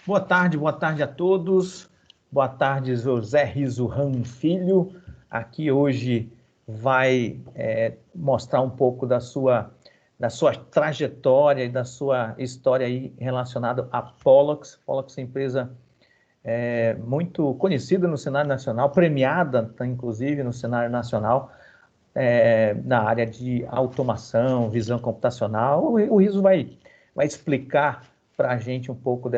Boa tarde a todos. Boa tarde, José Riso Ramos Filho. Aqui hoje vai mostrar um pouco da sua trajetória e da sua história aí relacionada à Pollux. Pollux é uma empresa muito conhecida no cenário nacional, premiada, inclusive, no cenário nacional, na área de automação, visão computacional. O Riso vai explicar para a gente um pouco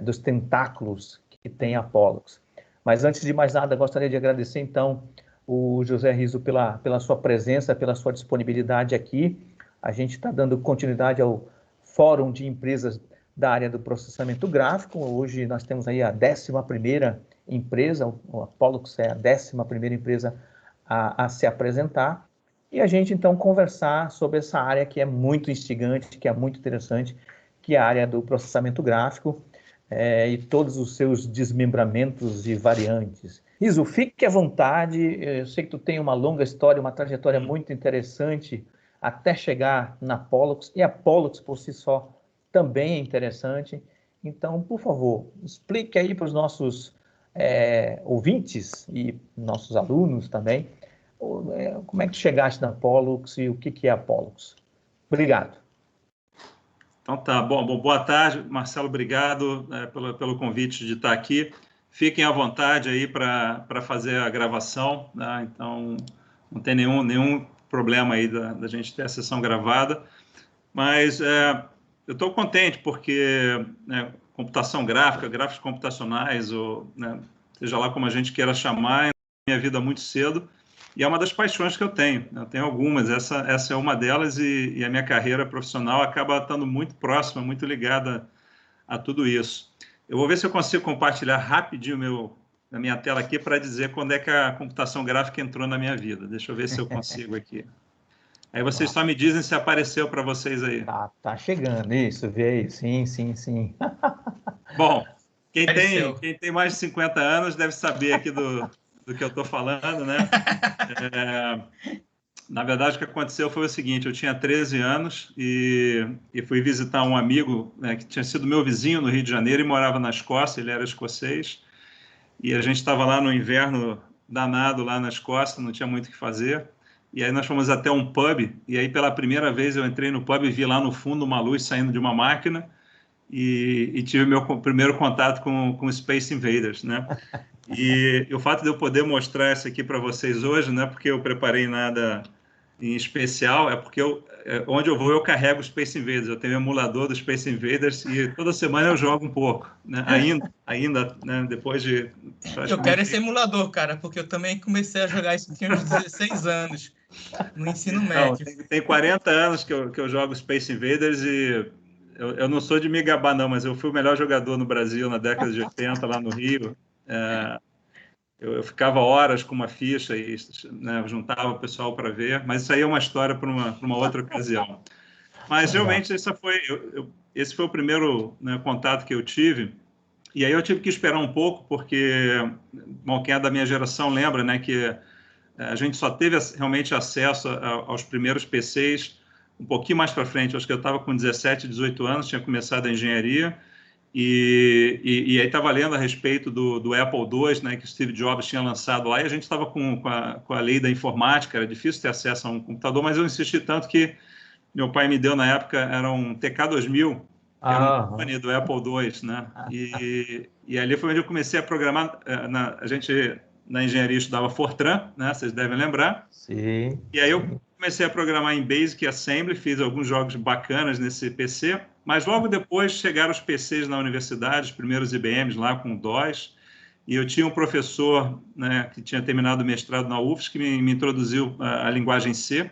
dos tentáculos que tem a Pollux. Mas antes de mais nada, gostaria de agradecer então o José Riso pela sua presença, pela sua disponibilidade aqui. A gente está dando continuidade ao Fórum de Empresas da área do processamento gráfico. Hoje nós temos aí a 11ª empresa, a Pollux é a 11ª empresa a se apresentar. E a gente então conversar sobre essa área que é muito instigante, que é muito interessante, que é a área do processamento gráfico e todos os seus desmembramentos e variantes. Riso, fique à vontade. Eu sei que tu tem uma longa história, uma trajetória muito interessante até chegar na Pollux, e a Pollux por si só também é interessante. Então, por favor, explique aí para os nossos ouvintes e nossos alunos também como é que tu chegaste na Pollux e o que é a Pollux. Obrigado. Então tá, bom, boa tarde, Marcelo, obrigado pelo convite de estar aqui. Fiquem à vontade aí para fazer a gravação, né? Então não tem nenhum problema aí da gente ter a sessão gravada, mas eu estou contente porque computação gráfica, gráficos computacionais, ou seja lá como a gente queira chamar, é minha vida muito cedo. E é uma das paixões que eu tenho. Eu tenho algumas, essa é uma delas, e a minha carreira profissional acaba estando muito próxima, muito ligada a tudo isso. Eu vou ver se eu consigo compartilhar rapidinho a minha tela aqui para dizer quando é que a computação gráfica entrou na minha vida. Deixa eu ver se eu consigo aqui. Aí vocês só me dizem se apareceu para vocês aí. Tá chegando, isso, veio, sim. Bom, quem tem mais de 50 anos deve saber aqui do que eu estou falando, né? Na verdade, o que aconteceu foi o seguinte: eu tinha 13 anos e fui visitar um amigo, que tinha sido meu vizinho no Rio de Janeiro e morava na Escócia, ele era escocês, e a gente estava lá no inverno danado, lá na Escócia, não tinha muito o que fazer, e aí nós fomos até um pub, e aí pela primeira vez eu entrei no pub e vi lá no fundo uma luz saindo de uma máquina, e tive meu primeiro contato com Space Invaders, né? E o fato de eu poder mostrar isso aqui para vocês hoje, não é porque eu preparei nada em especial, é porque onde eu vou eu carrego o Space Invaders. Eu tenho um emulador do Space Invaders e toda semana eu jogo um pouco, né? Ainda, né? Depois de... Eu quero esse emulador, cara, porque eu também comecei a jogar isso tinha uns 16 anos, no ensino médio. Tem 40 anos que eu jogo Space Invaders e eu não sou de me gabar, não, mas eu fui o melhor jogador no Brasil na década de 80, lá no Rio. Eu ficava horas com uma ficha e, né, juntava o pessoal para ver, mas isso aí é uma história para uma outra ocasião. Mas realmente esse foi o primeiro, né, contato que eu tive, e aí eu tive que esperar um pouco, porque, bom, quem é da minha geração lembra, né, que a gente só teve realmente acesso aos primeiros PCs um pouquinho mais para frente. Acho que eu estava com 17, 18 anos, tinha começado a engenharia, e aí estava lendo a respeito do Apple II, né, que o Steve Jobs tinha lançado lá, e a gente estava com a lei da informática, era difícil ter acesso a um computador, mas eu insisti tanto que meu pai me deu na época, era um TK2000, que era um telefone do Apple II, né? E ali foi onde eu comecei a programar. A gente, na engenharia, estudava Fortran, né? Vocês devem lembrar. Sim. E aí eu comecei a programar em Basic e Assembly, fiz alguns jogos bacanas nesse PC, mas logo depois chegaram os PCs na universidade, os primeiros IBMs lá com DOS, e eu tinha um professor, né, que tinha terminado o mestrado na UFSC, que me introduziu a linguagem C.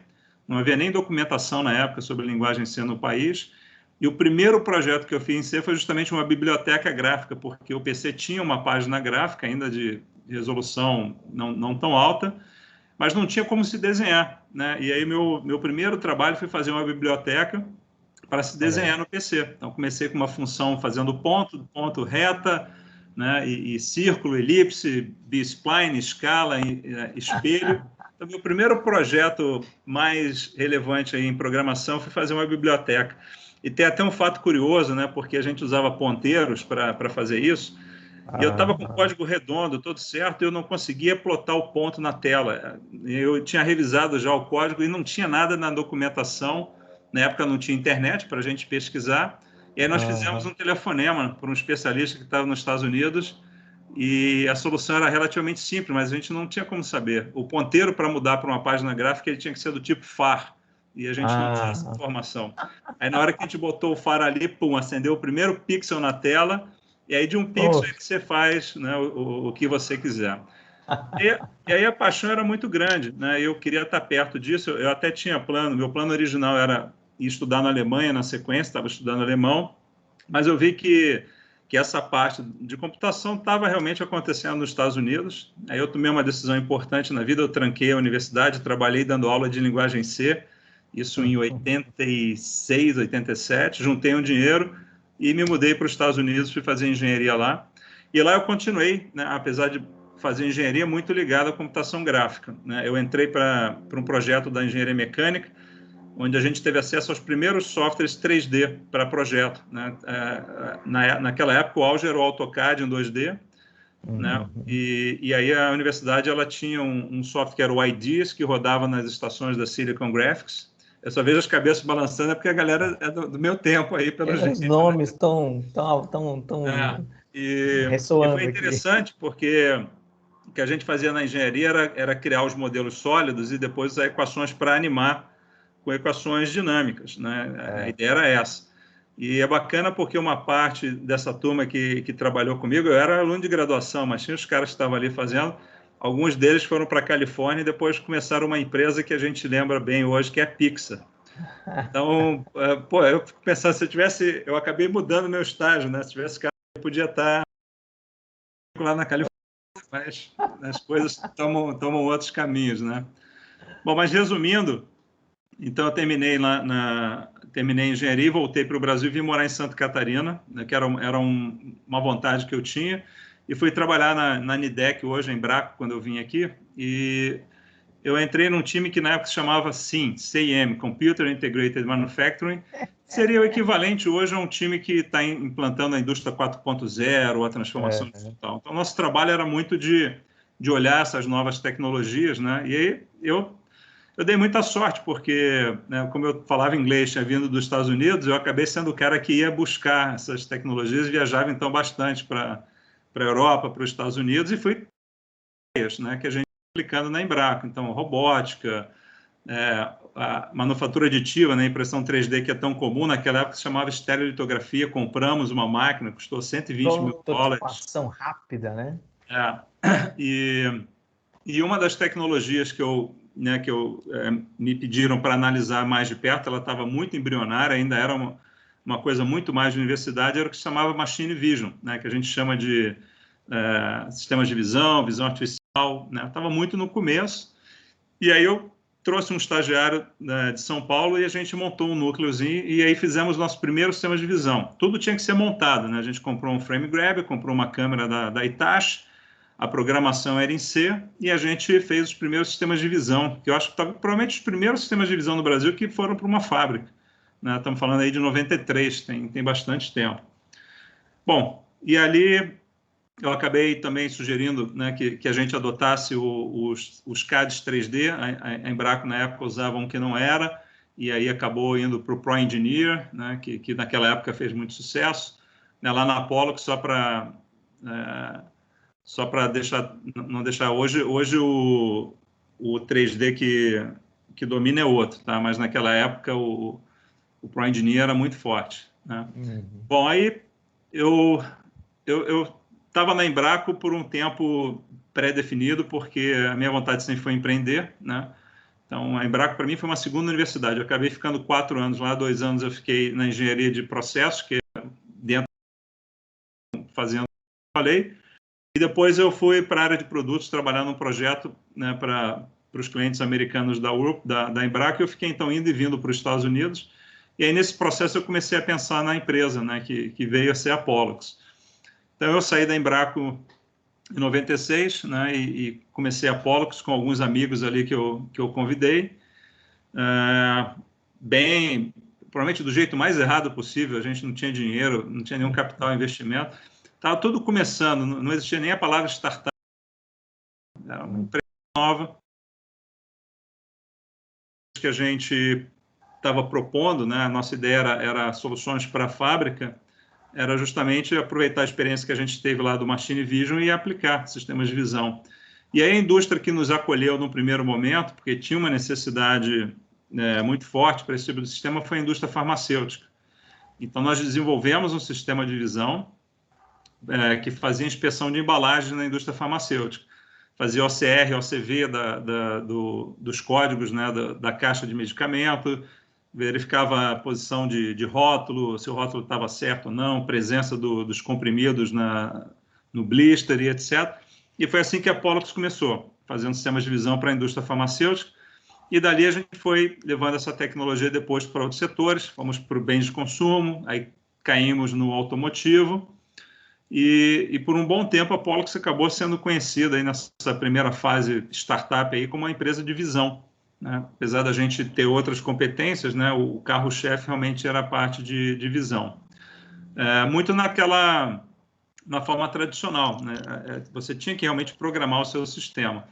Não havia nem documentação na época sobre a linguagem C no país, e o primeiro projeto que eu fiz em C foi justamente uma biblioteca gráfica, porque o PC tinha uma página gráfica ainda de resolução não tão alta, mas não tinha como se desenhar, né? E aí meu primeiro trabalho foi fazer uma biblioteca para se desenhar no PC. Então comecei com uma função fazendo ponto, reta, né? E círculo, elipse, B-spline, escala, espelho. Então meu primeiro projeto mais relevante aí em programação foi fazer uma biblioteca. E tem até um fato curioso, né? Porque a gente usava ponteiros para fazer isso. E eu estava com o código redondo, todo certo, e eu não conseguia plotar o ponto na tela. Eu tinha revisado já o código e não tinha nada na documentação. Na época não tinha internet para a gente pesquisar. E aí nós fizemos um telefonema para um especialista que estava nos Estados Unidos e a solução era relativamente simples, mas a gente não tinha como saber. O ponteiro para mudar para uma página gráfica ele tinha que ser do tipo far e a gente não tinha essa informação. Aí na hora que a gente botou o far ali, pum, acendeu o primeiro pixel na tela. E aí, de um pixel, você faz, né, o que você quiser. E aí, a paixão era muito grande, né? Eu queria estar perto disso. Eu até tinha plano. Meu plano original era ir estudar na Alemanha, na sequência, estava estudando alemão. Mas eu vi que essa parte de computação estava realmente acontecendo nos Estados Unidos. Aí eu tomei uma decisão importante na vida. Eu tranquei a universidade, trabalhei dando aula de linguagem C. Isso em 86, 87. Juntei um dinheiro e me mudei para os Estados Unidos, fui fazer engenharia lá. E lá eu continuei, né, apesar de fazer engenharia muito ligada à computação gráfica, né? Eu entrei para um projeto da engenharia mecânica, onde a gente teve acesso aos primeiros softwares 3D para projeto, né? Naquela época, o auge era o AutoCAD em 2D, né? E aí a universidade ela tinha um software que era o IDEAS, que rodava nas estações da Silicon Graphics. Eu só vejo as cabeças balançando, é porque a galera é do meu tempo aí, pelo jeito. Os nomes estão e foi ressoando aqui. interessante, porque o que a gente fazia na engenharia era criar os modelos sólidos e depois usar equações para animar com equações dinâmicas, né? A ideia era essa. E é bacana porque uma parte dessa turma que trabalhou comigo, eu era aluno de graduação, mas tinha os caras que estavam ali fazendo. Alguns deles foram para a Califórnia e depois começaram uma empresa que a gente lembra bem hoje, que é a Pixar. Então, pô, eu fico pensando, se eu tivesse... Eu acabei mudando meu estágio, né? Se tivesse cara, eu podia estar lá na Califórnia, mas as coisas tomam outros caminhos, né? Bom, mas resumindo, então eu terminei terminei engenharia e voltei para o Brasil e vim morar em Santa Catarina, né, que era uma vontade que eu tinha, e fui trabalhar na Nidec, hoje em Embraco, quando eu vim aqui, e eu entrei num time que na época se chamava CIM, Computer Integrated Manufacturing, seria o equivalente hoje a um time que está implantando a indústria 4.0, a transformação digital. Então, nosso trabalho era muito de olhar essas novas tecnologias, né? E aí eu dei muita sorte, porque, né, como eu falava inglês, tinha vindo dos Estados Unidos, eu acabei sendo o cara que ia buscar essas tecnologias e viajava, então, bastante para a Europa, para os Estados Unidos, e fui, né, que a gente aplicando na Embraco. Então, robótica, a manufatura aditiva, né, impressão 3D, que é tão comum, naquela época se chamava estereolitografia, compramos uma máquina, custou $120 mil. Prototipação rápida, né? E uma das tecnologias que me pediram para analisar mais de perto, ela estava muito embrionária, ainda era uma coisa muito mais de universidade, era o que se chamava Machine Vision, né, que a gente chama de sistemas de visão artificial, né, estava muito no começo. E aí eu trouxe um estagiário de São Paulo e a gente montou um núcleozinho e aí fizemos nosso primeiro sistema de visão. Tudo tinha que ser montado, né? A gente comprou um frame grabber, comprou uma câmera da Hitachi, a programação era em C e a gente fez os primeiros sistemas de visão, que eu acho que provavelmente os primeiros sistemas de visão no Brasil que foram para uma fábrica, né? Estamos falando aí de 93, tem bastante tempo. Bom, e ali eu acabei também sugerindo, né, que a gente adotasse os CADs 3D. A Embraco, na época, usava um que não era, e aí acabou indo para o Pro Engineer, né, que naquela época fez muito sucesso. Né, lá na Apollo, só para não deixar... Hoje o 3D que domina é outro, tá? Mas naquela época o Pro Engineer era muito forte, né? Bom, aí eu estava na Embraco por um tempo pré-definido, porque a minha vontade sempre foi empreender, né? Então, a Embraco, para mim, foi uma segunda universidade. Eu acabei ficando 4 anos lá, 2 anos eu fiquei na engenharia de processos, que é dentro fazendo o que eu falei, e depois eu fui para a área de produtos, trabalhar num projeto, né, para os clientes americanos da Embraco, e eu fiquei, então, indo e vindo para os Estados Unidos, e aí, nesse processo, eu comecei a pensar na empresa, né, que veio a ser a Pollux. Então, eu saí da Embraco em 96, né, e comecei a Pollux com alguns amigos ali que eu convidei. provavelmente do jeito mais errado possível. A gente não tinha dinheiro, não tinha nenhum capital investimento. Estava tudo começando, não existia nem a palavra startup. Era uma empresa nova que a gente estava propondo, né? A nossa ideia era soluções para a fábrica, era justamente aproveitar a experiência que a gente teve lá do Machine Vision e aplicar sistemas de visão. E aí a indústria que nos acolheu no primeiro momento, porque tinha uma necessidade muito forte para esse tipo de sistema, foi a indústria farmacêutica. Então, nós desenvolvemos um sistema de visão que fazia inspeção de embalagem na indústria farmacêutica. Fazia OCR, OCV dos códigos, né, da caixa de medicamento, verificava a posição de rótulo, se o rótulo estava certo ou não, presença dos comprimidos no blister e etc. E foi assim que a Pollux começou, fazendo sistemas de visão para a indústria farmacêutica. E dali a gente foi levando essa tecnologia depois para outros setores, fomos para o bens de consumo, aí caímos no automotivo, e por um bom tempo a Pollux acabou sendo conhecida aí nessa primeira fase startup aí como uma empresa de visão, né? Apesar da gente ter outras competências, né, o carro-chefe realmente era a parte de visão. Muito na forma tradicional, né? Você tinha que realmente programar o seu sistema.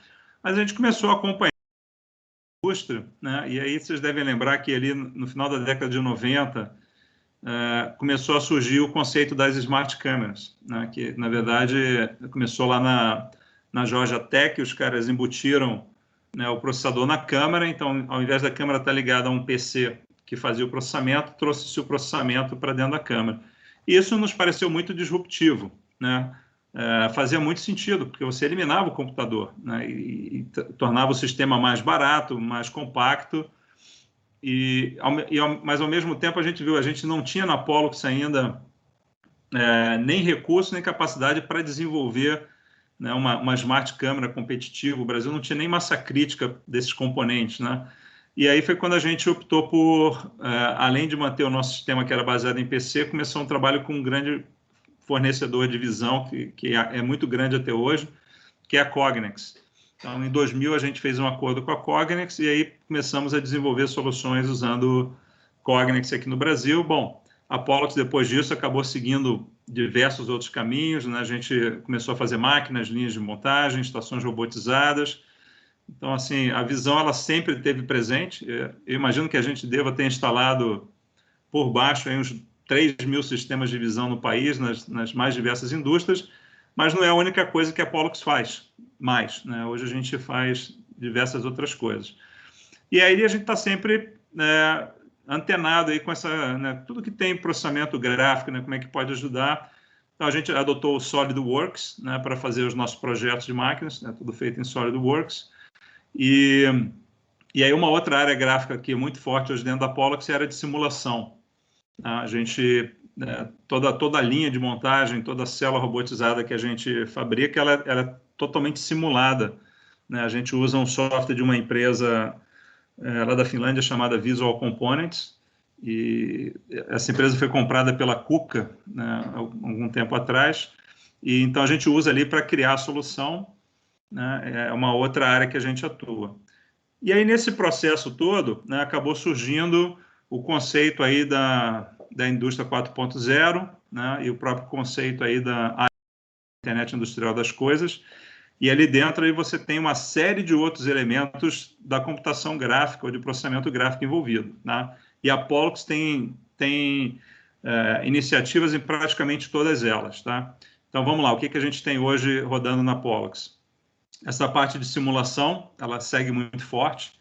Mas a gente começou a acompanhar a indústria, né? E aí vocês devem lembrar que ali no final da década de 90 começou a surgir o conceito das smart cameras, né? Que na verdade começou lá na Georgia Tech, os caras embutiram, né, o processador na câmera, então ao invés da câmera estar ligada a um PC que fazia o processamento, trouxe-se o processamento para dentro da câmera. E isso nos pareceu muito disruptivo, né? Fazia muito sentido, porque você eliminava o computador, né, e tornava o sistema mais barato, mais compacto, mas ao mesmo tempo a gente não tinha na Pollux ainda nem recurso, nem capacidade para desenvolver, né, uma smart câmera competitiva. O Brasil não tinha nem massa crítica desses componentes, né? E aí foi quando a gente optou por, além de manter o nosso sistema que era baseado em PC, começou um trabalho com um grande fornecedor de visão, que é muito grande até hoje, que é a Cognex. Então, em 2000, a gente fez um acordo com a Cognex e aí começamos a desenvolver soluções usando Cognex aqui no Brasil. Bom, a Pollux, depois disso, acabou seguindo diversos outros caminhos, né? A gente começou a fazer máquinas, linhas de montagem, estações robotizadas. Então, assim, a visão ela sempre esteve presente. Eu imagino que a gente deva ter instalado por baixo aí uns 3.000 sistemas de visão no país, nas mais diversas indústrias, mas não é a única coisa que a Pollux faz mais, né? Hoje a gente faz diversas outras coisas. E aí a gente está sempre antenado aí com essa, né, tudo que tem processamento gráfico, né, como é que pode ajudar. Então a gente adotou o SolidWorks, né, para fazer os nossos projetos de máquinas, né, tudo feito em SolidWorks. E aí uma outra área gráfica que é muito forte hoje dentro da Pollux era de simulação. A gente, toda a linha de montagem, toda a célula robotizada que a gente fabrica, ela é totalmente simulada, né? A gente usa um software de uma empresa lá da Finlândia chamada Visual Components, e essa empresa foi comprada pela Kuka, né, há algum tempo atrás, e então a gente usa ali para criar a solução, né? É uma outra área que a gente atua. E aí, nesse processo todo, né, acabou surgindo o conceito aí da indústria 4.0, né, e o próprio conceito aí da internet industrial das coisas, e ali dentro aí você tem uma série de outros elementos da computação gráfica ou de processamento gráfico envolvido, né? E a Pollux tem iniciativas em praticamente todas elas, tá? Então, vamos lá, o que a gente tem hoje rodando na Pollux? Essa parte de simulação, ela segue muito forte.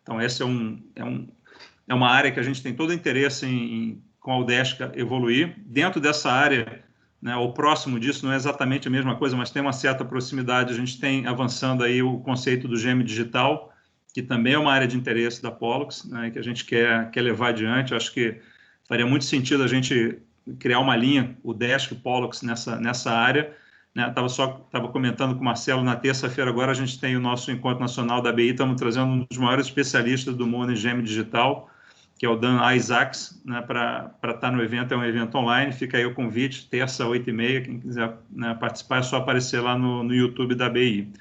Então, essa é uma área que a gente tem todo interesse com a Udesca evoluir. Dentro dessa área, né, ou próximo disso, não é exatamente a mesma coisa, mas tem uma certa proximidade. A gente tem avançando aí o conceito do gêmeo digital, que também é uma área de interesse da Pollux, né, que a gente quer levar adiante. Eu acho que faria muito sentido a gente criar uma linha, Udesca e Pollux, nessa área. Estava comentando com o Marcelo, na terça-feira agora a gente tem o nosso encontro nacional da BI, estamos trazendo um dos maiores especialistas do mundo em gêmeo digital, que é o Dan Isaacs, né, para estar no evento. É um evento online, fica aí o convite, terça, 8h30, quem quiser, né, participar é só aparecer lá no YouTube da BI.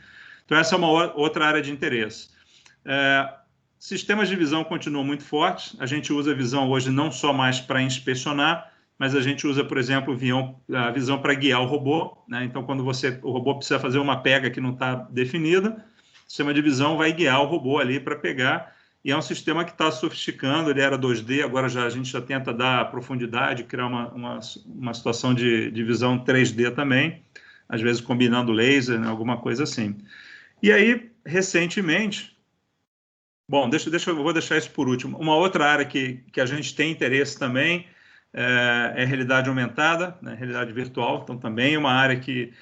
Então essa é uma outra área de interesse. Sistemas de visão continuam muito fortes. A gente usa a visão hoje não só mais para inspecionar, mas a gente usa, por exemplo, a visão para guiar o robô, né? Então, quando o robô precisa fazer uma pega que não está definida, o sistema de visão vai guiar o robô ali para pegar. E é um sistema que está sofisticando. Ele era 2D, agora a gente já tenta dar profundidade, criar uma situação de visão 3D também, às vezes combinando laser, né? Alguma coisa assim. E aí, recentemente... Bom, eu vou deixar isso por último. Uma outra área que a gente tem interesse também é realidade aumentada, né, realidade virtual. Então, também é uma área que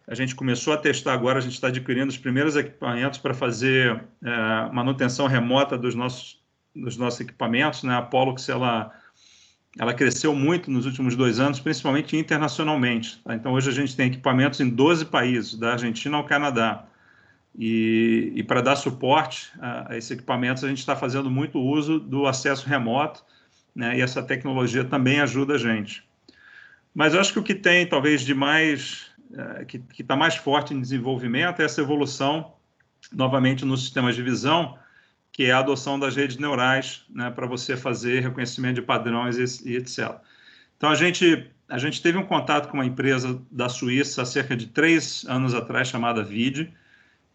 a gente começou a testar agora. A gente está adquirindo os primeiros equipamentos para fazer manutenção remota dos nossos equipamentos, né? A Pollux, ela cresceu muito nos últimos 2 anos, principalmente internacionalmente. Tá? Então, hoje a gente tem equipamentos em 12 países, da Argentina ao Canadá. E para dar suporte a esses equipamentos, a gente está fazendo muito uso do acesso remoto, né? E essa tecnologia também ajuda a gente. Mas eu acho que o que tem, talvez, de mais, que está mais forte em desenvolvimento é essa evolução, novamente, nos sistemas de visão, que é a adoção das redes neurais, né? Para você fazer reconhecimento de padrões e etc. Então, a gente teve um contato com uma empresa da Suíça há cerca de 3 anos atrás, chamada VID,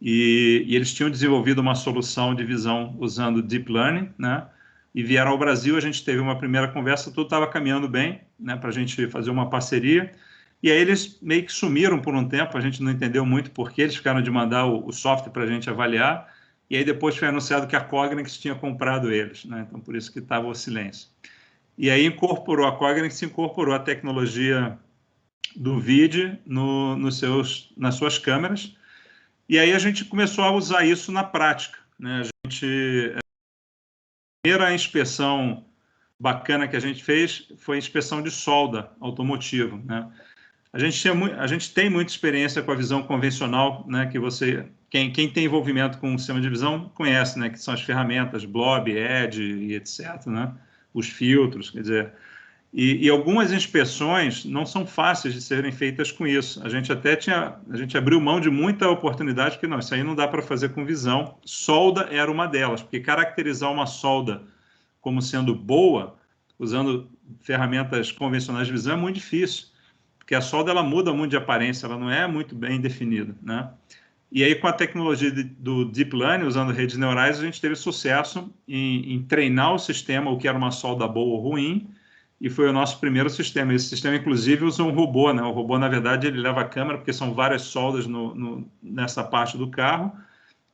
e eles tinham desenvolvido uma solução de visão usando Deep Learning, né? E vieram ao Brasil, a gente teve uma primeira conversa, tudo estava caminhando bem, né, para a gente fazer uma parceria, e aí eles meio que sumiram por um tempo, a gente não entendeu muito porquê, eles ficaram de mandar o software para a gente avaliar, e aí depois foi anunciado que a Cognex tinha comprado eles, né? Então por isso que estava o silêncio. E aí a Cognex incorporou a tecnologia do VID nas suas câmeras. E aí a gente começou a usar isso na prática, né? A primeira inspeção bacana que a gente fez foi a inspeção de solda automotiva, né? A gente tem muita experiência com a visão convencional, né? Que quem tem envolvimento com o sistema de visão conhece, né? Que são as ferramentas Blob, Edge e etc, né? Os filtros, quer dizer... E algumas inspeções não são fáceis de serem feitas com isso. A gente abriu mão de muita oportunidade, porque não, isso aí não dá para fazer com visão. Solda era uma delas, porque caracterizar uma solda como sendo boa, usando ferramentas convencionais de visão, é muito difícil, porque a solda ela muda muito de aparência, ela não é muito bem definida, né? E aí, com a tecnologia do Deep Learning, usando redes neurais, a gente teve sucesso em treinar o sistema, o que era uma solda boa ou ruim, e foi o nosso primeiro sistema. Esse sistema, inclusive, usa um robô, né? O robô, na verdade, ele leva a câmera, porque são várias soldas nessa parte do carro,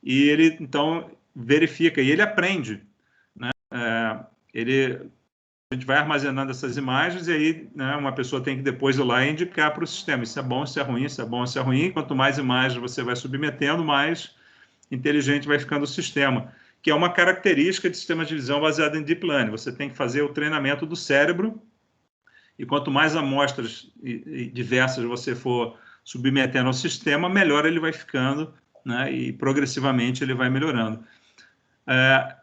e ele, então, verifica, e ele aprende, né? A gente vai armazenando essas imagens, e aí, né, uma pessoa tem que depois ir lá e indicar para o sistema, isso é bom, isso é ruim, isso é bom, isso é ruim. Quanto mais imagens você vai submetendo, mais inteligente vai ficando o sistema, que é uma característica de sistemas de visão baseado em Deep Learning. Você tem que fazer o treinamento do cérebro, e quanto mais amostras diversas você for submetendo ao sistema, melhor ele vai ficando, né, e progressivamente ele vai melhorando.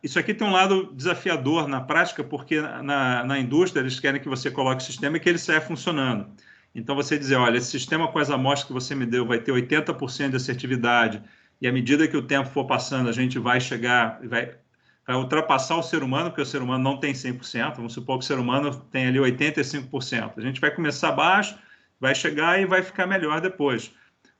Isso aqui tem um lado desafiador na prática, porque na indústria eles querem que você coloque o sistema e que ele saia funcionando. Então, você dizer, olha, esse sistema com as amostras que você me deu vai ter 80% de assertividade, e à medida que o tempo for passando, a gente vai chegar, vai ultrapassar o ser humano, porque o ser humano não tem 100%, vamos supor que o ser humano tem ali 85%. A gente vai começar baixo, vai chegar e vai ficar melhor depois.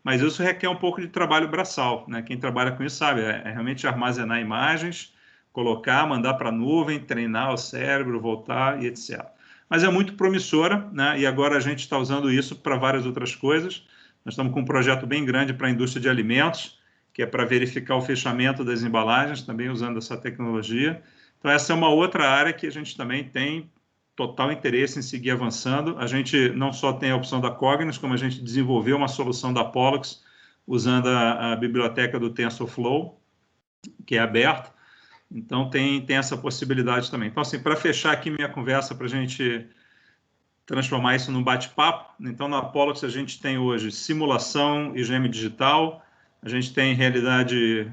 Mas isso requer um pouco de trabalho braçal, né? Quem trabalha com isso sabe, é realmente armazenar imagens, colocar, mandar para a nuvem, treinar o cérebro, voltar e etc. Mas é muito promissora, né? E agora a gente está usando isso para várias outras coisas. Nós estamos com um projeto bem grande para a indústria de alimentos, que é para verificar o fechamento das embalagens, também usando essa tecnologia. Então, essa é uma outra área que a gente também tem total interesse em seguir avançando. A gente não só tem a opção da Cognos, como a gente desenvolveu uma solução da Pollux, usando a biblioteca do TensorFlow, que é aberta. Então, tem essa possibilidade também. Então, assim, para fechar aqui minha conversa, para a gente transformar isso num bate-papo, então, na Pollux a gente tem hoje simulação e gêmeo digital, a gente tem realidade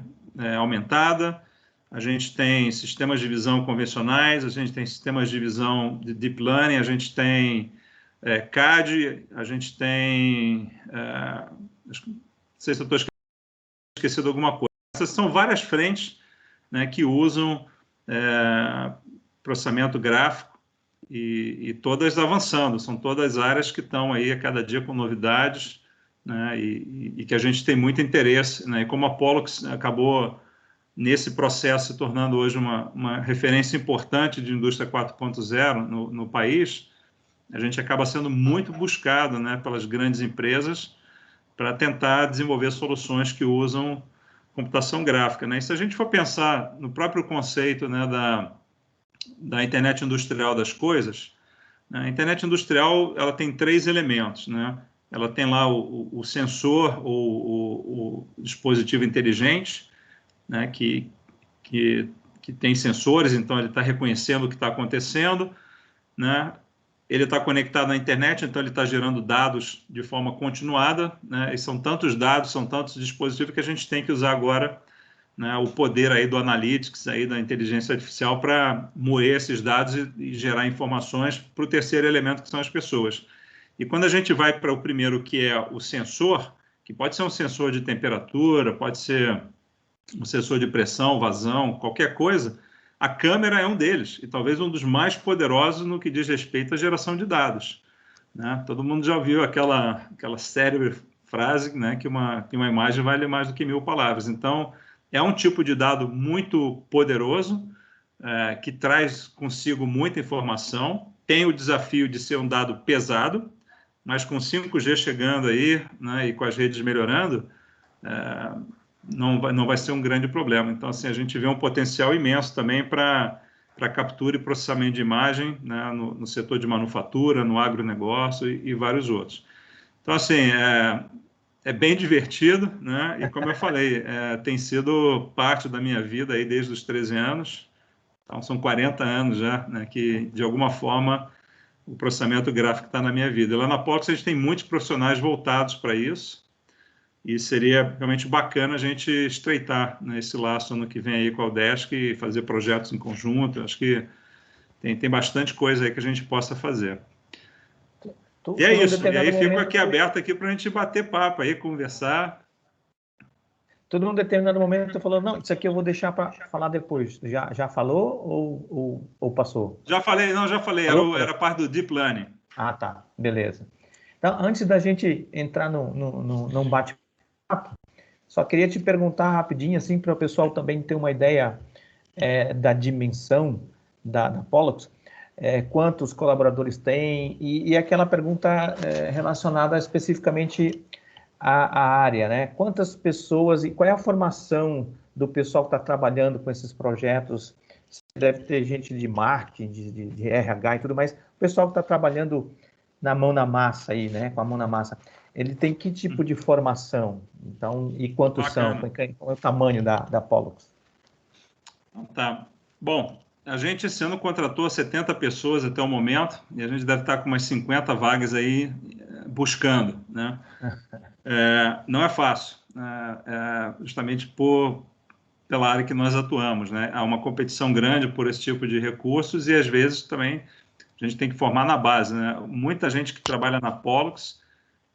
aumentada, a gente tem sistemas de visão convencionais, a gente tem sistemas de visão de Deep Learning, a gente tem CAD, a gente tem... não sei se eu estou esquecendo alguma coisa. Essas são várias frentes, né, que usam processamento gráfico, e todas avançando, são todas áreas que estão aí a cada dia com novidades, né, e que a gente tem muito interesse, né, e como a Pollux acabou nesse processo se tornando hoje uma referência importante de indústria 4.0 no país, a gente acaba sendo muito buscado, né, pelas grandes empresas para tentar desenvolver soluções que usam computação gráfica, né? E se a gente for pensar no próprio conceito, né, da internet industrial das coisas, né, a internet industrial ela tem 3 elementos, né? Ela tem lá o sensor ou o dispositivo inteligente, né, que tem sensores, então ele está reconhecendo o que está acontecendo, né? Ele está conectado à internet, então ele está gerando dados de forma continuada, né? E são tantos dados, são tantos dispositivos que a gente tem que usar agora, né, o poder aí do analytics, aí da inteligência artificial para moer esses dados e gerar informações para o terceiro elemento, que são as pessoas. E quando a gente vai para o primeiro, que é o sensor, que pode ser um sensor de temperatura, pode ser um sensor de pressão, vazão, qualquer coisa, a câmera é um deles, e talvez um dos mais poderosos no que diz respeito à geração de dados, né? Todo mundo já ouviu aquela célebre frase, né, que uma imagem vale mais do que 1000 palavras. Então, é um tipo de dado muito poderoso, que traz consigo muita informação, tem o desafio de ser um dado pesado, mas com 5G chegando aí, né, e com as redes melhorando, não vai ser um grande problema. Então, assim, a gente vê um potencial imenso também para captura e processamento de imagem, né, no setor de manufatura, no agronegócio e vários outros. Então, assim, é bem divertido, né? E como eu falei, tem sido parte da minha vida aí desde os 13 anos. Então, são 40 anos já, né, que, de alguma forma, o processamento gráfico está na minha vida. Lá na Pollux, a gente tem muitos profissionais voltados para isso, e seria realmente bacana a gente estreitar, né, esse laço ano que vem aí com a Udesc e fazer projetos em conjunto. Acho que tem bastante coisa aí que a gente possa fazer. E é isso. E aí fico aqui aberto aqui para a gente bater papo aí, conversar. Todo num determinado momento tu falou, não, isso aqui eu vou deixar para falar depois. Já falou ou passou? Já falei. Era parte do Deep Learning. Ah, tá. Beleza. Então, antes da gente entrar num bate-papo, só queria te perguntar rapidinho, assim, para o pessoal também ter uma ideia da dimensão da Pollux, quantos colaboradores tem, e aquela pergunta relacionada especificamente à área, né? Quantas pessoas e qual é a formação do pessoal que está trabalhando com esses projetos? Deve ter gente de marketing, de RH e tudo mais. O pessoal que está trabalhando na mão na massa aí, né? Com a mão na massa. Ele tem que tipo de formação? Então, e quantos são? Qual é o tamanho da Pollux? Tá. Bom, a gente esse ano contratou 70 pessoas até o momento, e a gente deve estar com umas 50 vagas aí buscando, né? Não é fácil, justamente pela área que nós atuamos, né? Há uma competição grande por esse tipo de recursos e, às vezes, também a gente tem que formar na base, né? Muita gente que trabalha na Pollux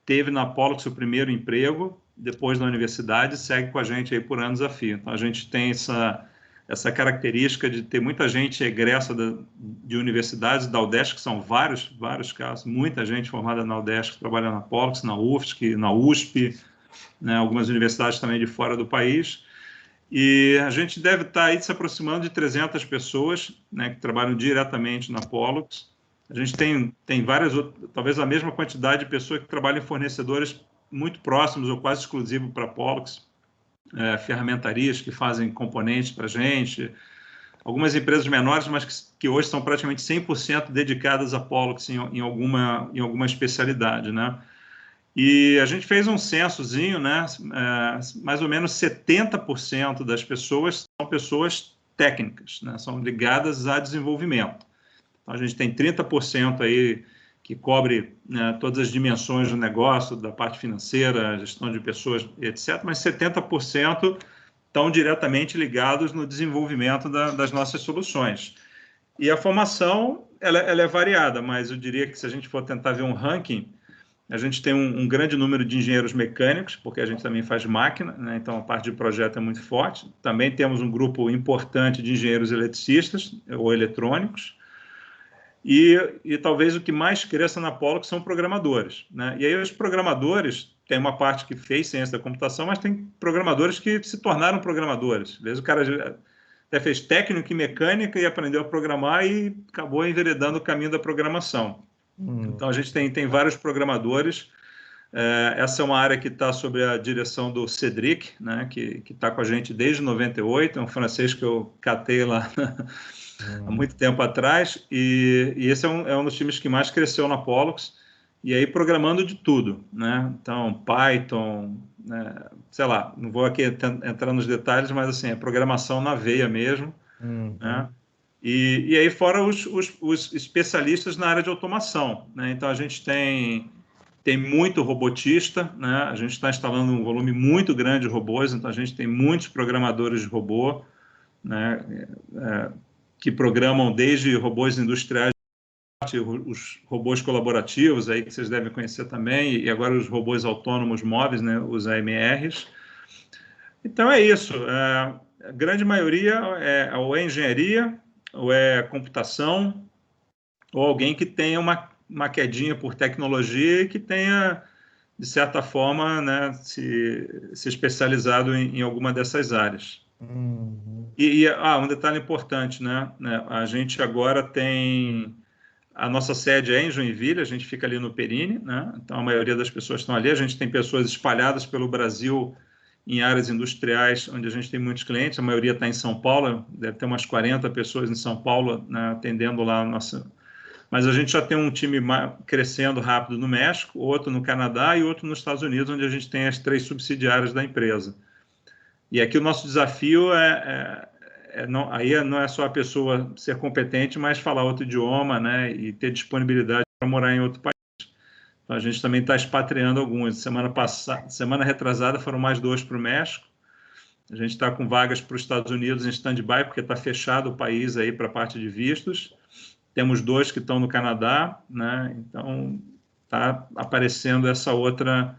teve na Pollux o primeiro emprego, depois da universidade, segue com a gente aí por anos a fio. Então, a gente tem essa característica de ter muita gente egressa de universidades, da Udesc, que são vários casos, muita gente formada na Udesc que trabalha na Pollux, na UFSC, na USP, né, algumas universidades também de fora do país. E a gente deve estar aí se aproximando de 300 pessoas, né, que trabalham diretamente na Pollux. A gente tem várias outras, talvez a mesma quantidade de pessoas que trabalham em fornecedores muito próximos ou quase exclusivos para a Pollux, ferramentarias que fazem componentes para a gente, algumas empresas menores, mas que hoje são praticamente 100% dedicadas a Pollux em alguma especialidade, né? E a gente fez um censozinho, né? Mais ou menos 70% das pessoas são pessoas técnicas, né? São ligadas a desenvolvimento. Então, a gente tem 30% aí que cobre, né, todas as dimensões do negócio, da parte financeira, gestão de pessoas, etc., mas 70% estão diretamente ligados no desenvolvimento das nossas soluções. E a formação, ela é variada, mas eu diria que se a gente for tentar ver um ranking, A gente tem um grande número de engenheiros mecânicos, porque a gente também faz máquina, né? Então a parte de projeto é muito forte. Também temos um grupo importante de engenheiros eletricistas ou eletrônicos. E talvez o que mais cresça na Pollux são programadores, né? E aí os programadores, tem uma parte que fez ciência da computação, mas tem programadores que se tornaram programadores. Às vezes o cara até fez técnico em mecânica e aprendeu a programar e acabou enveredando o caminho da programação. Então, a gente tem vários programadores. Essa é uma área que está sob a direção do Cedric, né, que está com a gente desde 98, é um francês que eu catei lá há muito tempo atrás, e esse é um dos times que mais cresceu na Pollux, e aí programando de tudo, né? Então, Python, né, sei lá, não vou aqui entrar nos detalhes, mas assim, é programação na veia mesmo, né? E aí fora os especialistas na área de automação, né? Então a gente tem muito robotista, né? A gente está instalando um volume muito grande de robôs, então a gente tem muitos programadores de robô, né? Que programam desde robôs industriais, os robôs colaborativos aí que vocês devem conhecer também, e agora os robôs autônomos móveis, né? Os AMRs. Então é isso. A grande maioria ou é engenharia, ou é computação, ou alguém que tenha uma quedinha por tecnologia e que tenha, de certa forma, né, se especializado em alguma dessas áreas. Um detalhe importante, né? A gente agora tem... A nossa sede é em Joinville, a gente fica ali no Perini, né? Então a maioria das pessoas estão ali. A gente tem pessoas espalhadas pelo Brasil em áreas industriais, onde a gente tem muitos clientes, a maioria está em São Paulo, deve ter umas 40 pessoas em São Paulo, né, atendendo lá a nossa... Mas a gente já tem um time crescendo rápido no México, outro no Canadá e outro nos Estados Unidos, onde a gente tem as 3 subsidiárias da empresa. E aqui o nosso desafio não é só a pessoa ser competente, mas falar outro idioma, né, e ter disponibilidade para morar em outro país. Então, a gente também está expatriando alguns. Semana retrasada foram mais 2 para o México. A gente está com vagas para os Estados Unidos em stand-by, porque está fechado o país aí para a parte de vistos. Temos 2 que estão no Canadá, né? Então está aparecendo essa outra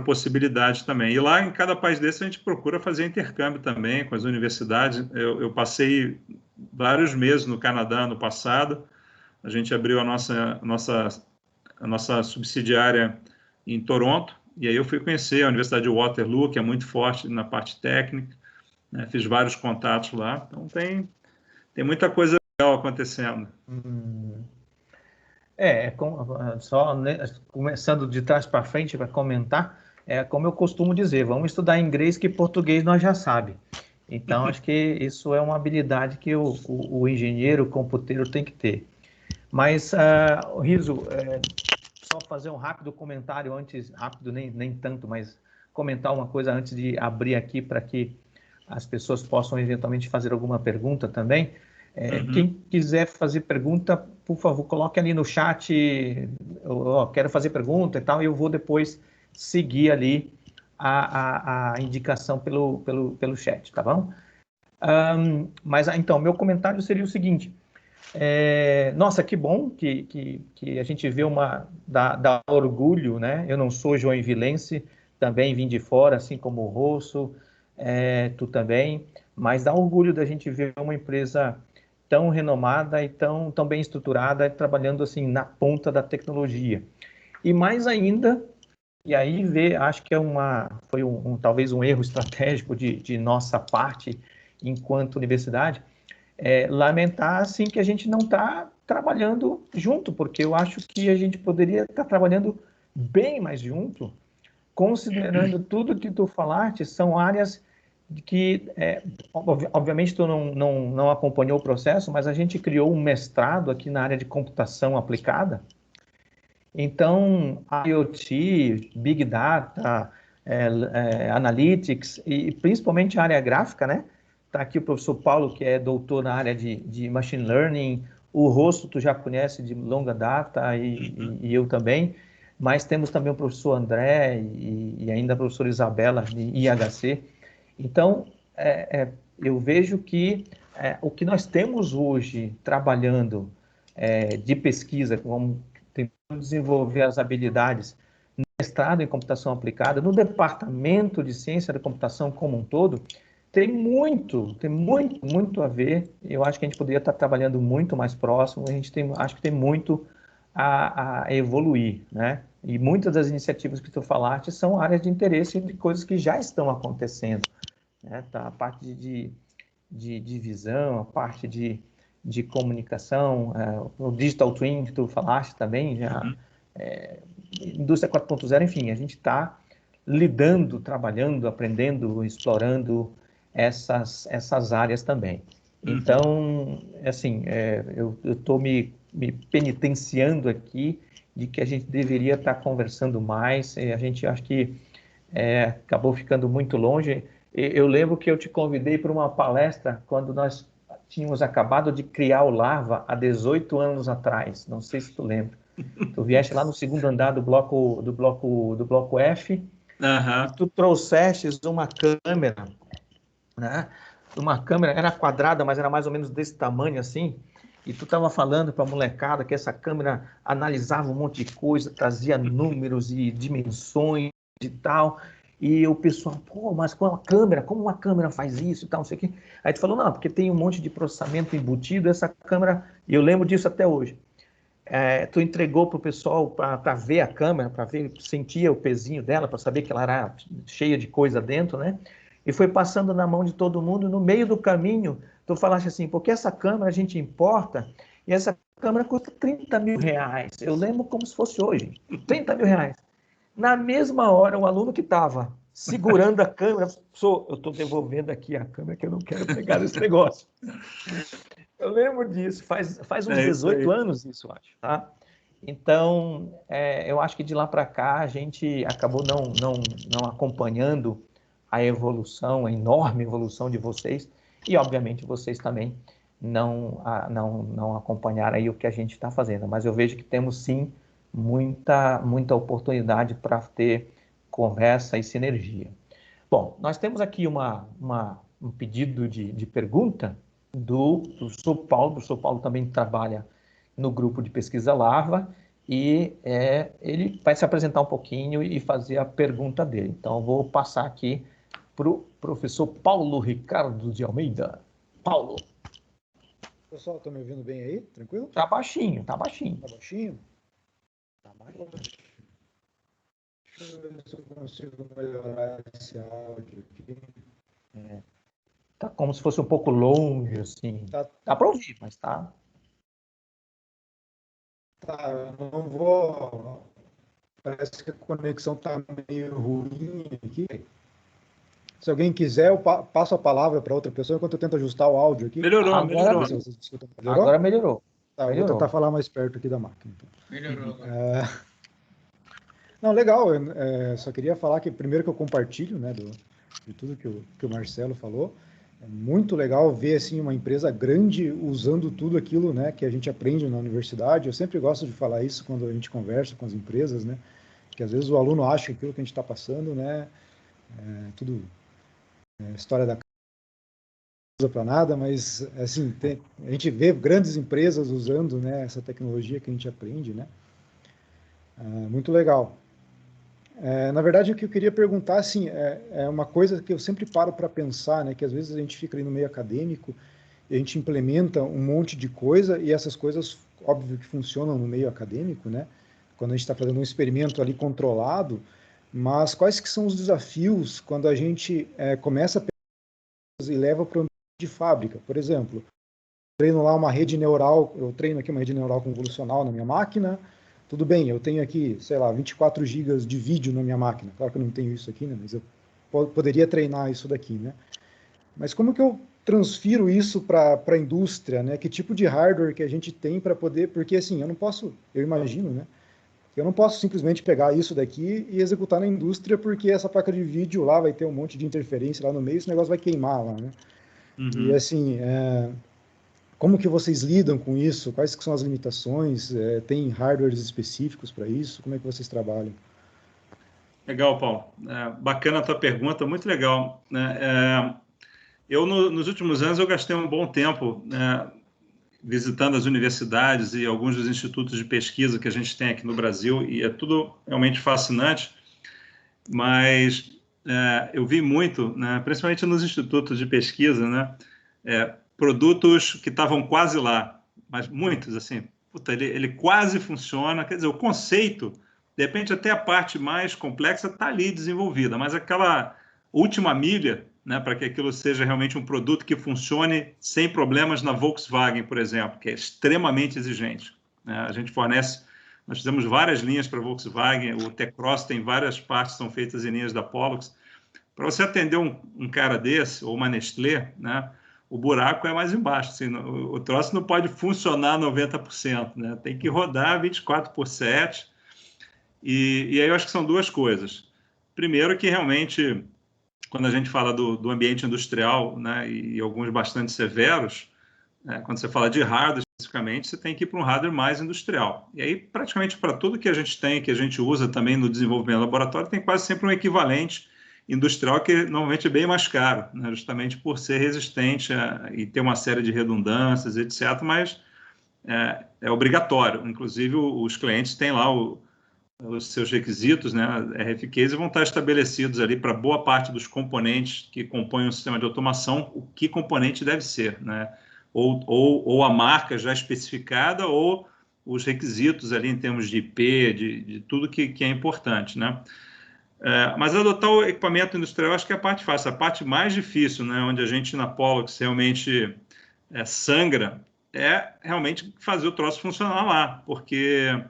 possibilidade também. E lá, em cada país desse, a gente procura fazer intercâmbio também com as universidades. Eu passei vários meses no Canadá no passado. A gente abriu a nossa subsidiária em Toronto, e aí eu fui conhecer a Universidade de Waterloo, que é muito forte na parte técnica, né? Fiz vários contatos lá, então tem muita coisa legal acontecendo. Só né, começando de trás para frente para comentar, como eu costumo dizer, vamos estudar inglês que português nós já sabe. Então, acho que isso é uma habilidade que o engenheiro, o computeiro tem que ter. Mas, Riso, só fazer um rápido comentário antes, rápido nem tanto, mas comentar uma coisa antes de abrir aqui para que as pessoas possam eventualmente fazer alguma pergunta também. Quem quiser fazer pergunta, por favor, coloque ali no chat, quero fazer pergunta e tal, e eu vou depois seguir ali a indicação pelo chat, tá bom? Mas, então, meu comentário seria o seguinte... nossa, que bom que a gente vê dá orgulho, né? Eu não sou joinvilense, também vim de fora, assim como o Rosso, tu também, mas dá orgulho da gente ver uma empresa tão renomada e tão bem estruturada, trabalhando assim na ponta da tecnologia. E mais ainda, e aí acho que foi talvez um erro estratégico de nossa parte enquanto universidade, lamentar assim que a gente não está trabalhando junto, porque eu acho que a gente poderia estar trabalhando bem mais junto, considerando tudo que tu falaste, são áreas que, obviamente, tu não acompanhou o processo, mas a gente criou um mestrado aqui na área de computação aplicada. Então, IoT, Big Data, Analytics e principalmente a área gráfica, né? Está aqui o professor Paulo, que é doutor na área de Machine Learning, o Rosto tu já conhece de longa data e eu também, mas temos também o professor André e ainda a professora Isabela de IHC. Então, eu vejo que o que nós temos hoje trabalhando de pesquisa, vamos tentando desenvolver as habilidades no mestrado em computação aplicada, no departamento de ciência da computação como um todo, tem muito a ver. Eu acho que a gente poderia estar trabalhando muito mais próximo, acho que tem muito a evoluir, né? E muitas das iniciativas que tu falaste são áreas de interesse de coisas que já estão acontecendo, né? Tá, a parte de visão, a parte de comunicação, o Digital Twin que tu falaste também, já, indústria 4.0, enfim, a gente está lidando, trabalhando, aprendendo, explorando essas áreas também. Então, assim, eu estou me penitenciando aqui de que a gente deveria estar conversando mais, a gente acho que acabou ficando muito longe. Eu lembro que eu te convidei para uma palestra quando nós tínhamos acabado de criar o Lava há 18 anos atrás, não sei se tu lembra. Tu vieste lá no segundo andar do bloco F, e tu trouxestes uma câmera, né? Uma câmera, era quadrada, mas era mais ou menos desse tamanho assim, e tu estava falando para a molecada que essa câmera analisava um monte de coisa, trazia números e dimensões e tal, e o pessoal, pô, mas com a câmera, como uma câmera faz isso e tal, não sei o quê. Aí tu falou, não, porque tem um monte de processamento embutido, essa câmera, e eu lembro disso até hoje. Tu entregou para o pessoal para ver a câmera, para ver, sentia o pezinho dela, para saber que ela era cheia de coisa dentro, né? E foi passando na mão de todo mundo. No meio do caminho, tu falaste assim, porque essa câmera a gente importa e essa câmera custa 30 mil reais. Eu lembro como se fosse hoje, 30 mil reais. Na mesma hora, o aluno que estava segurando a câmera, eu estou devolvendo aqui a câmera que eu não quero pegar esse negócio. Eu lembro disso, faz uns 18 anos isso, acho, tá? Então, eu acho que de lá para cá a gente acabou não acompanhando a evolução, a enorme evolução de vocês, e obviamente vocês também não acompanharam aí o que a gente está fazendo, mas eu vejo que temos sim muita oportunidade para ter conversa e sinergia. Bom, nós temos aqui um pedido de pergunta do São Paulo. O São Paulo também trabalha no grupo de pesquisa Lava e ele vai se apresentar um pouquinho e fazer a pergunta dele. Então, eu vou passar aqui para o professor Paulo Ricardo de Almeida. Paulo. Pessoal, estão me ouvindo bem aí? Tranquilo? Tá baixinho, tá baixinho. Tá baixinho? Tá mais baixo. Deixa eu ver se eu consigo melhorar esse áudio aqui. Tá como se fosse um pouco longe, assim. Dá para ouvir, mas tá... Tá, eu não vou... Parece que a conexão tá meio ruim aqui. Se alguém quiser, eu passo a palavra para outra pessoa enquanto eu tento ajustar o áudio aqui. Melhorou. Agora melhorou. Tá, eu vou tentar falar mais perto aqui da máquina. Então. Melhorou. Não, legal. Só queria falar que primeiro que eu compartilho, né, de tudo que o Marcelo falou. É muito legal ver assim uma empresa grande usando tudo aquilo, né, que a gente aprende na universidade. Eu sempre gosto de falar isso quando a gente conversa com as empresas, né, que às vezes o aluno acha que aquilo que a gente está passando, né, tudo história da casa para nada, mas assim a gente vê grandes empresas usando, né, essa tecnologia que a gente aprende, né. Muito legal. Na verdade, o que eu queria perguntar, assim, é uma coisa que eu sempre paro para pensar, né, que às vezes a gente fica ali no meio acadêmico e a gente implementa um monte de coisa e essas coisas, óbvio que funcionam no meio acadêmico, né, quando a gente está fazendo um experimento ali controlado, mas quais que são os desafios quando a gente começa a pensar e leva para o ambiente de fábrica? Por exemplo, eu treino lá uma rede neural, eu treino aqui uma rede neural convolucional na minha máquina. Tudo bem, eu tenho aqui, sei lá, 24 GB de vídeo na minha máquina. Claro que eu não tenho isso aqui, né? Mas eu poderia treinar isso daqui, né? Mas como que eu transfiro isso para a indústria, né? Que tipo de hardware que a gente tem para poder... Porque, assim, eu imagino, né? Eu não posso simplesmente pegar isso daqui e executar na indústria porque essa placa de vídeo lá vai ter um monte de interferência lá no meio, esse negócio vai queimar lá, né? E, assim... Como que vocês lidam com isso? Quais que são as limitações? Tem hardwares específicos para isso? Como é que vocês trabalham? Legal, Paulo. Bacana a tua pergunta, muito legal. Eu, nos últimos anos, eu gastei um bom tempo visitando as universidades e alguns dos institutos de pesquisa que a gente tem aqui no Brasil, e é tudo realmente fascinante, mas eu vi muito, né, principalmente nos institutos de pesquisa, né, produtos que estavam quase lá, mas muitos, assim, puta, ele quase funciona, quer dizer, o conceito, de repente até a parte mais complexa está ali desenvolvida, mas aquela última milha, né, para que aquilo seja realmente um produto que funcione sem problemas na Volkswagen, por exemplo, que é extremamente exigente, né? A gente fornece, nós fizemos várias linhas para a Volkswagen, o T-Cross tem várias partes que são feitas em linhas da Pollux. Para você atender um cara desse, ou uma Nestlé, né, o buraco é mais embaixo, assim, o troço não pode funcionar 90%, né? Tem que rodar 24/7, e aí eu acho que são duas coisas. Primeiro que realmente, quando a gente fala do ambiente industrial, né, e alguns bastante severos, né, quando você fala de hardware especificamente, você tem que ir para um hardware mais industrial. E aí, praticamente para tudo que a gente tem, que a gente usa também no desenvolvimento do laboratório, tem quase sempre um equivalente industrial que normalmente é bem mais caro, né, justamente por ser resistente e ter uma série de redundâncias, etc., mas é obrigatório. Inclusive, os clientes têm lá os seus requisitos, né, RFQs, e vão estar estabelecidos ali para boa parte dos componentes que compõem o sistema de automação, o que componente deve ser, né, ou a marca já especificada, ou os requisitos ali em termos de IP, de tudo que é importante, né. Mas adotar o equipamento industrial acho que é a parte fácil. A parte mais difícil, né, onde a gente na Pollux realmente sangra, é realmente fazer o troço funcionar lá, porque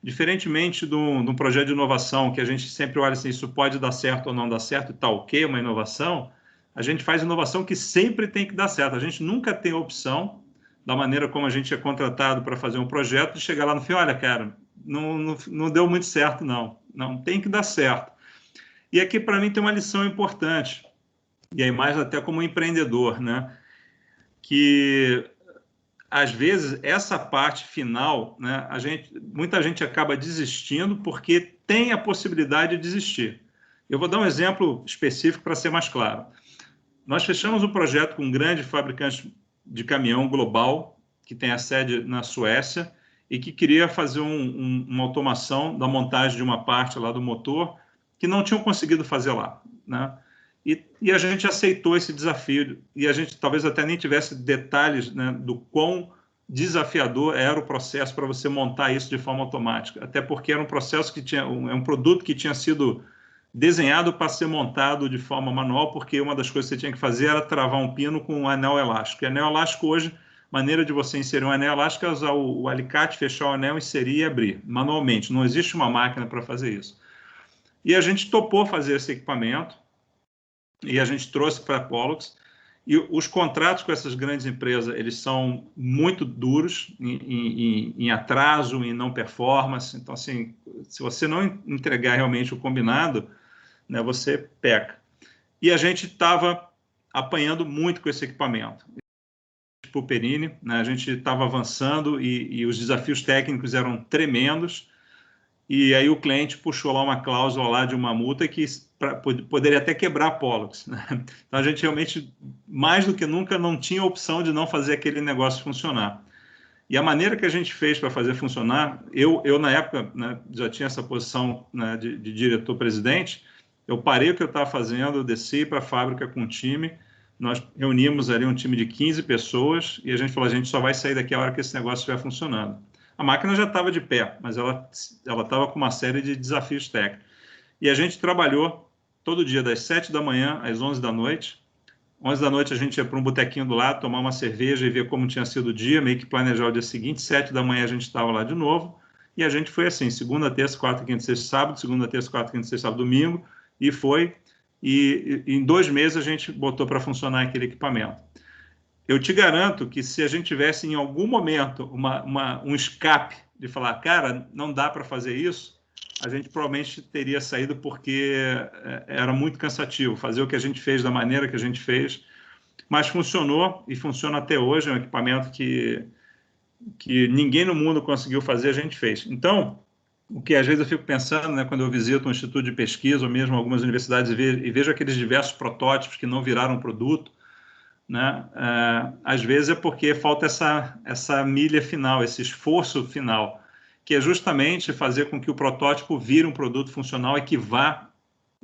diferentemente de um projeto de inovação, que a gente sempre olha assim, isso pode dar certo ou não dar certo, e tá ok, uma inovação, a gente faz inovação que sempre tem que dar certo. A gente nunca tem a opção, da maneira como a gente é contratado para fazer um projeto, de chegar lá no fim, olha, cara, não deu muito certo, não. Não, tem que dar certo. E aqui, para mim, tem uma lição importante, e aí mais até como empreendedor, né? Que, às vezes, essa parte final, né, muita gente acaba desistindo porque tem a possibilidade de desistir. Eu vou dar um exemplo específico para ser mais claro. Nós fechamos um projeto com um grande fabricante de caminhão global, que tem a sede na Suécia, e que queria fazer uma automação da montagem de uma parte lá do motor, que não tinham conseguido fazer lá, né? E a gente aceitou esse desafio, e a gente talvez até nem tivesse detalhes, né, do quão desafiador era o processo para você montar isso de forma automática, até porque era um processo que é um produto que tinha sido desenhado para ser montado de forma manual, porque uma das coisas que você tinha que fazer era travar um pino com um anel elástico. E anel elástico hoje, maneira de você inserir um anel elástico é usar o alicate, fechar o anel, inserir e abrir, manualmente. Não existe uma máquina para fazer isso. E a gente topou fazer esse equipamento, e a gente trouxe para a Pollux, e os contratos com essas grandes empresas, eles são muito duros em atraso, em não performance. Então, assim, se você não entregar realmente o combinado, né, você peca. E a gente estava apanhando muito com esse equipamento. Para o Perini, né, a gente estava avançando e os desafios técnicos eram tremendos, e aí o cliente puxou lá uma cláusula lá de uma multa que poderia até quebrar a Pollux, né? Então a gente realmente, mais do que nunca, não tinha opção de não fazer aquele negócio funcionar. E a maneira que a gente fez para fazer funcionar, eu na época, né, já tinha essa posição, né, de diretor-presidente, eu parei o que eu estava fazendo, eu desci para a fábrica com um time, nós reunimos ali um time de 15 pessoas e a gente falou, a gente só vai sair daqui a hora que esse negócio estiver funcionando. A máquina já estava de pé, mas ela estava com uma série de desafios técnicos. E a gente trabalhou todo dia, das 7 da manhã às 11 da noite. 11 da noite a gente ia para um botequinho do lado, tomar uma cerveja e ver como tinha sido o dia, meio que planejar o dia seguinte. 7 da manhã a gente estava lá de novo. E a gente foi assim, segunda, terça, quarta, quinta, sexta, sábado, segunda, terça, quarta, quinta, sexta, sábado, domingo. E foi. E em 2 meses a gente botou para funcionar aquele equipamento. Eu te garanto que se a gente tivesse em algum momento um escape de falar, cara, não dá para fazer isso, a gente provavelmente teria saído porque era muito cansativo fazer o que a gente fez da maneira que a gente fez, mas funcionou e funciona até hoje, é um equipamento que ninguém no mundo conseguiu fazer, a gente fez. Então, o que às vezes eu fico pensando, né, quando eu visito um instituto de pesquisa ou mesmo algumas universidades e vejo aqueles diversos protótipos que não viraram produto, né? Às vezes é porque falta essa milha final, esse esforço final, que é justamente fazer com que o protótipo vire um produto funcional e que vá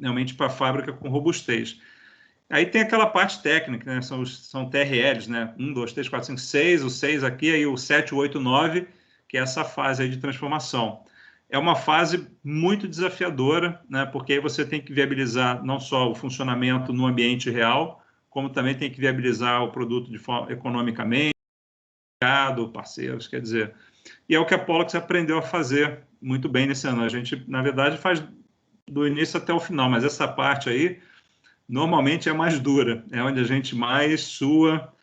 realmente para a fábrica com robustez. Aí tem aquela parte técnica, né? São TRLs, né? 1, 2, 3, 4, 5, 6, o 6 aqui, aí o 7, 8, 9, que é essa fase aí de transformação. É uma fase muito desafiadora, né? Porque aí você tem que viabilizar não só o funcionamento no ambiente real, como também tem que viabilizar o produto de forma economicamente, mercado, parceiros, quer dizer. E é o que a Pollux aprendeu a fazer muito bem nesse ano. A gente, na verdade, faz do início até o final, mas essa parte aí normalmente é mais dura, é onde a gente mais sua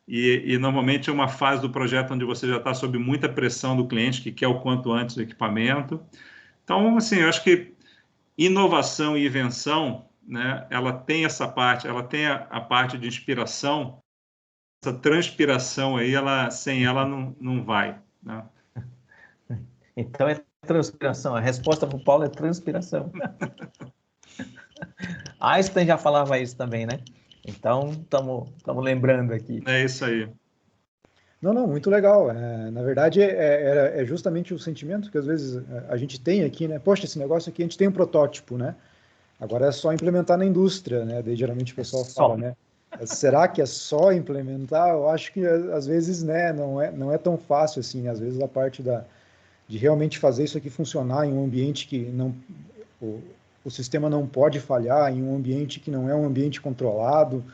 e normalmente é uma fase do projeto onde você já está sob muita pressão do cliente, que quer o quanto antes o equipamento. Então, assim, eu acho que inovação e invenção, né, ela tem essa parte, ela tem a parte de inspiração, essa transpiração aí, sem ela não vai, né? Então é transpiração. A resposta para o Paulo é transpiração. Einstein já falava isso também, né? Então, estamos lembrando aqui. É isso aí. Não, muito legal. Na verdade, é justamente o sentimento que às vezes a gente tem aqui, né? Poxa, esse negócio aqui a gente tem um protótipo, né? Agora é só implementar na indústria, né? Daí geralmente o pessoal fala, né? Será que é só implementar? Eu acho que às vezes, né, não é tão fácil assim, né? Às vezes a parte de realmente fazer isso aqui funcionar em um ambiente que o sistema não pode falhar, em um ambiente que não é um ambiente controlado,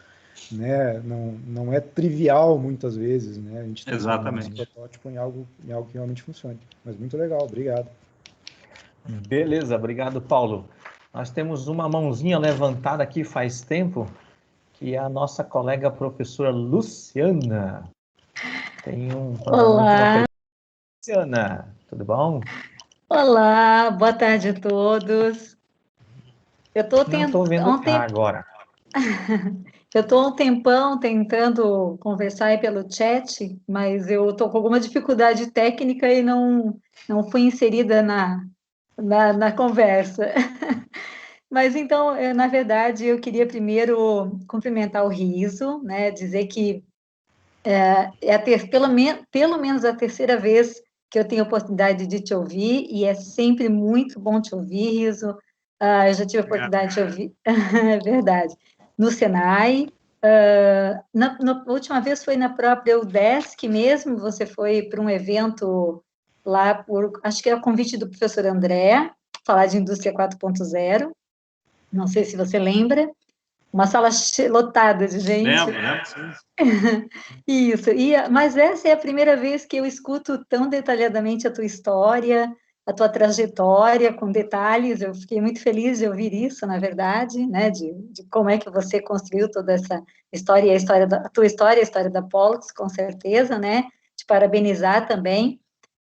né? Não é trivial muitas vezes, né? A gente transformar esse protótipo em algo que realmente funcione. Mas muito legal, obrigado. Beleza, obrigado, Paulo. Nós temos uma mãozinha levantada aqui faz tempo, que é a nossa colega professora Luciana. Olá. Luciana, tudo bom? Olá, boa tarde a todos. Eu estou vendo agora. Eu estou há um tempão tentando conversar aí pelo chat, mas eu estou com alguma dificuldade técnica e não fui inserida na conversa. Mas então, na verdade, eu queria primeiro cumprimentar o Riso, né, dizer que pelo menos a terceira vez que eu tenho a oportunidade de te ouvir, e é sempre muito bom te ouvir, Riso. Eu já tive a oportunidade de te ouvir, é verdade, no Senai. Na última vez foi na própria UDESC mesmo, você foi para um evento lá, acho que é o convite do professor André, falar de indústria 4.0, não sei se você lembra, uma sala lotada de gente. Lembro, sim. Isso, mas essa é a primeira vez que eu escuto tão detalhadamente a tua história, a tua trajetória, com detalhes. Eu fiquei muito feliz de ouvir isso, na verdade, né, de como é que você construiu toda essa história, e a tua história, a história da Pollux, com certeza, né, te parabenizar também.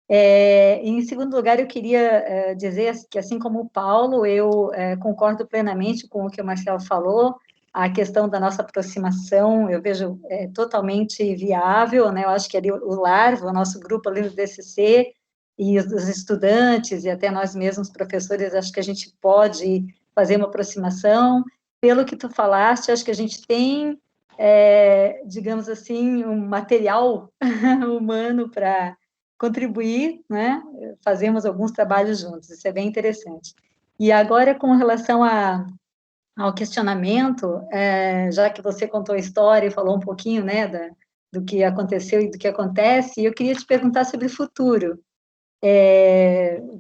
Em segundo lugar, eu queria dizer que, assim como o Paulo, eu concordo plenamente com o que o Marcelo falou. A questão da nossa aproximação, eu vejo totalmente viável, né? Eu acho que ali o LARV, o nosso grupo ali do DCC, e os estudantes, e até nós mesmos, professores, acho que a gente pode fazer uma aproximação. Pelo que tu falaste, acho que a gente tem, digamos assim, um material humano para contribuir, né? Fazemos alguns trabalhos juntos, isso é bem interessante. E agora, com relação ao questionamento, já que você contou a história e falou um pouquinho, né, do que aconteceu e do que acontece, eu queria te perguntar sobre o futuro.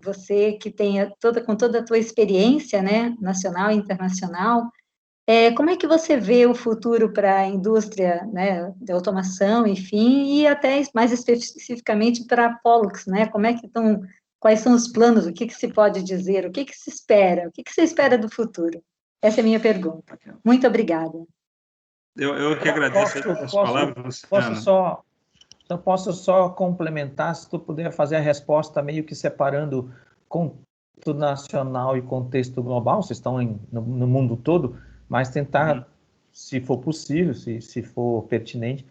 Você que tem com toda a tua experiência, né, nacional e internacional, como é que você vê o futuro para a indústria, né, de automação, enfim, e até mais especificamente para a Pollux, né? Quais são os planos? O que se pode dizer? O que se espera? O que você espera do futuro? Essa é a minha pergunta. Muito obrigada. Eu que agradeço as palavras, Luciana. Posso só complementar, se tu puder fazer a resposta meio que separando contexto nacional e contexto global, vocês estão no mundo todo, mas tentar, se for possível, se for pertinente,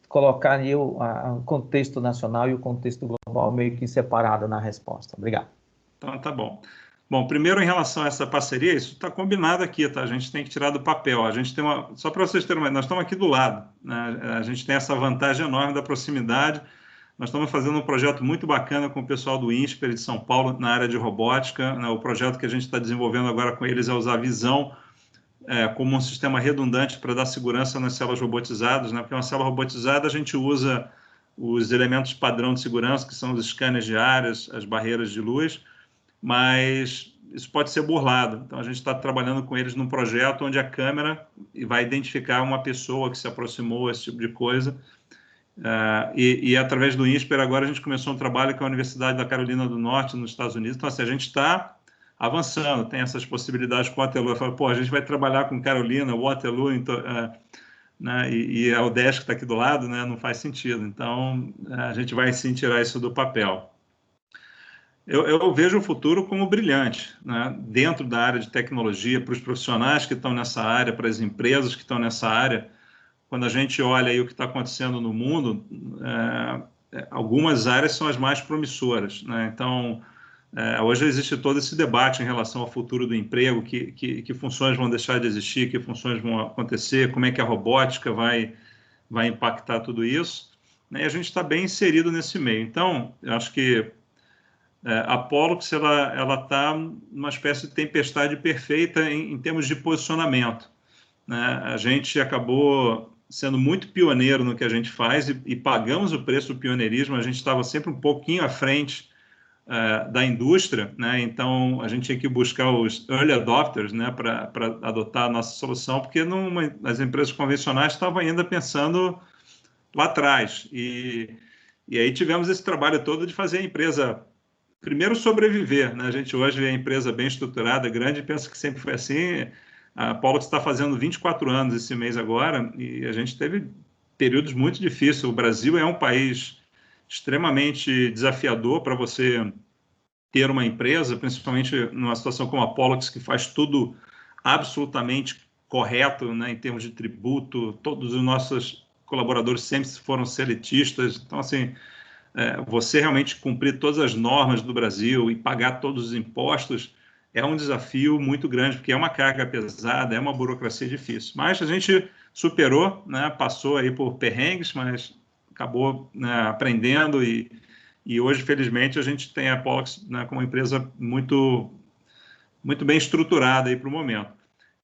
colocar ali o contexto nacional e o contexto global meio que separado na resposta. Obrigado. Então, tá bom. Bom, primeiro, em relação a essa parceria, isso está combinado aqui, tá? A gente tem que tirar do papel. A gente tem só para vocês terem uma ideia, nós estamos aqui do lado, né? A gente tem essa vantagem enorme da proximidade. Nós estamos fazendo um projeto muito bacana com o pessoal do INSPER de São Paulo na área de robótica, né? O projeto que a gente está desenvolvendo agora com eles é usar a visão como um sistema redundante para dar segurança nas células robotizadas, né? Porque uma célula robotizada a gente usa os elementos padrão de segurança, que são os scanners de áreas, as barreiras de luz, mas isso pode ser burlado. Então, a gente está trabalhando com eles num projeto onde a câmera vai identificar uma pessoa que se aproximou, esse tipo de coisa. E através do INSPER, agora a gente começou um trabalho com a Universidade da Carolina do Norte, nos Estados Unidos. Então, assim, a gente está avançando, tem essas possibilidades com o Waterloo. Eu falo, pô, a gente vai trabalhar com Carolina, Waterloo, né, e a UDESC está aqui do lado, né, não faz sentido. Então, a gente vai sim tirar isso do papel. Eu vejo o futuro como brilhante, né, dentro da área de tecnologia, para os profissionais que estão nessa área, para as empresas que estão nessa área. Quando a gente olha aí o que está acontecendo no mundo, algumas áreas são as mais promissoras, né? Então, hoje existe todo esse debate em relação ao futuro do emprego, que funções vão deixar de existir, que funções vão acontecer, como é que a robótica vai impactar tudo isso, né? E a gente está bem inserido nesse meio. Então, eu acho que a Pollux ela está numa espécie de tempestade perfeita em termos de posicionamento, né? A gente acabou sendo muito pioneiro no que a gente faz e pagamos o preço do pioneirismo. A gente estava sempre um pouquinho à frente da indústria, né? Então a gente tinha que buscar os early adopters, né, para adotar a nossa solução, porque as empresas convencionais estavam ainda pensando lá atrás. E aí tivemos esse trabalho todo de fazer a empresa primeiro sobreviver, né? A gente hoje vê a empresa bem estruturada, grande, e pensa que sempre foi assim. A Pollux está fazendo 24 anos esse mês agora, e a gente teve períodos muito difíceis. O Brasil é um país extremamente desafiador para você ter uma empresa, principalmente numa situação como a Pollux, que faz tudo absolutamente correto, né, em termos de tributo. Todos os nossos colaboradores sempre foram seletistas. Então, assim, você realmente cumprir todas as normas do Brasil e pagar todos os impostos é um desafio muito grande, porque é uma carga pesada, é uma burocracia difícil. Mas a gente superou, né, passou aí por perrengues, mas acabou, né, aprendendo e hoje, felizmente, a gente tem a Pollux, né, como uma empresa muito, muito bem estruturada para o momento.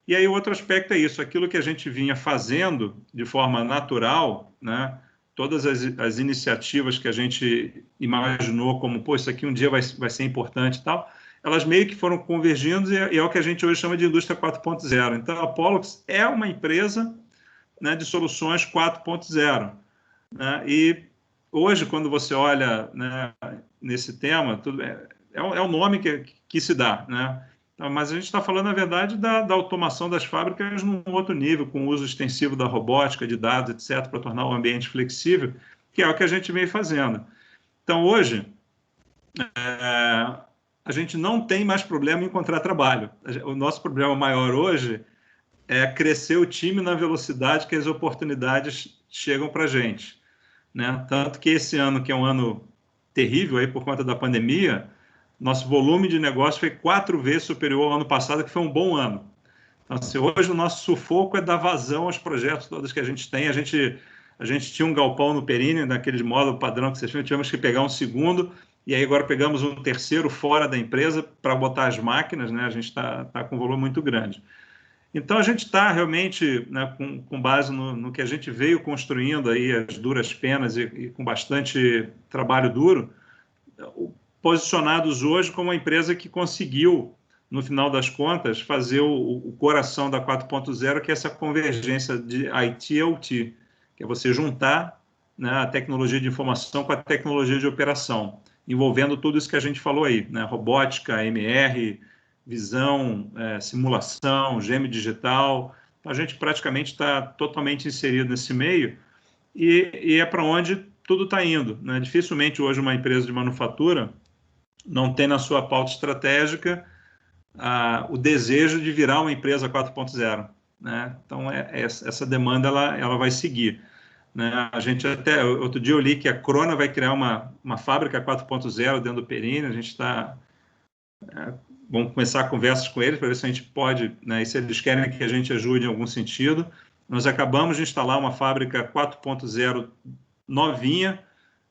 E aí o outro aspecto é isso, aquilo que a gente vinha fazendo de forma natural, né, todas as iniciativas que a gente imaginou como, pô, isso aqui um dia vai ser importante e tal, elas meio que foram convergindo e é o que a gente hoje chama de indústria 4.0. Então, a Pollux é uma empresa, né, de soluções 4.0. Né? E hoje, quando você olha, né, nesse tema, é o nome que se dá, né? Mas a gente está falando, na verdade, da automação das fábricas num outro nível, com o uso extensivo da robótica, de dados, etc., para tornar o ambiente flexível, que é o que a gente vem fazendo. Então, hoje, a gente não tem mais problema em encontrar trabalho. O nosso problema maior hoje é crescer o time na velocidade que as oportunidades chegam para a gente, né? Tanto que esse ano, que é um ano terrível aí por conta da pandemia, nosso volume de negócio foi 4 vezes superior ao ano passado, que foi um bom ano. Então, assim, hoje o nosso sufoco é dar vazão aos projetos todos que a gente tem. A gente tinha um galpão no Perini, naquele módulo padrão que vocês viram, tivemos que pegar um segundo, e aí agora pegamos um terceiro fora da empresa para botar as máquinas, né? A gente está com um volume muito grande. Então, a gente está realmente, né, com base no que a gente veio construindo aí, as duras penas e com bastante trabalho duro, posicionados hoje como uma empresa que conseguiu, no final das contas, fazer o coração da 4.0, que é essa convergência de IT e OT, que é você juntar, né, a tecnologia de informação com a tecnologia de operação, envolvendo tudo isso que a gente falou aí, né, robótica, MR, visão, simulação, gêmeo digital. Então, a gente praticamente está totalmente inserido nesse meio e é para onde tudo está indo, né? Dificilmente hoje uma empresa de manufatura não tem na sua pauta estratégica o desejo de virar uma empresa 4.0, né? Então, essa demanda ela vai seguir, né? A gente até, outro dia eu li que a Crona vai criar uma fábrica 4.0 dentro do Perini. A gente está vamos começar conversas com eles para ver se a gente pode, né, e se eles querem que a gente ajude em algum sentido. Nós acabamos de instalar uma fábrica 4.0 novinha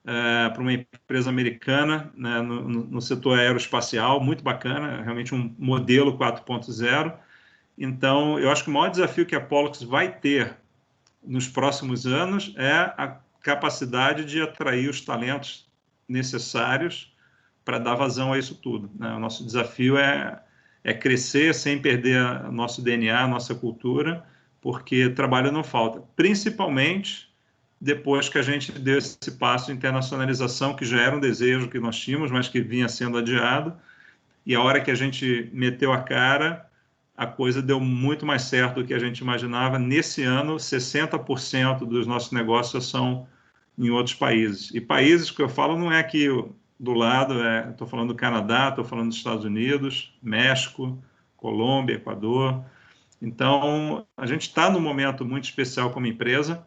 para uma empresa americana, né, no setor aeroespacial, muito bacana, realmente um modelo 4.0. Então, eu acho que o maior desafio que a Pollux vai ter nos próximos anos é a capacidade de atrair os talentos necessários para dar vazão a isso tudo, né? O nosso desafio é crescer sem perder nosso DNA, nossa cultura, porque trabalho não falta, principalmente depois que a gente deu esse passo de internacionalização, que já era um desejo que nós tínhamos, mas que vinha sendo adiado, e a hora que a gente meteu a cara, a coisa deu muito mais certo do que a gente imaginava. Nesse ano, 60% dos nossos negócios são em outros países. E países que eu falo não é aqui do lado, estou falando do Canadá, estou falando dos Estados Unidos, México, Colômbia, Equador. Então, a gente está num momento muito especial como empresa.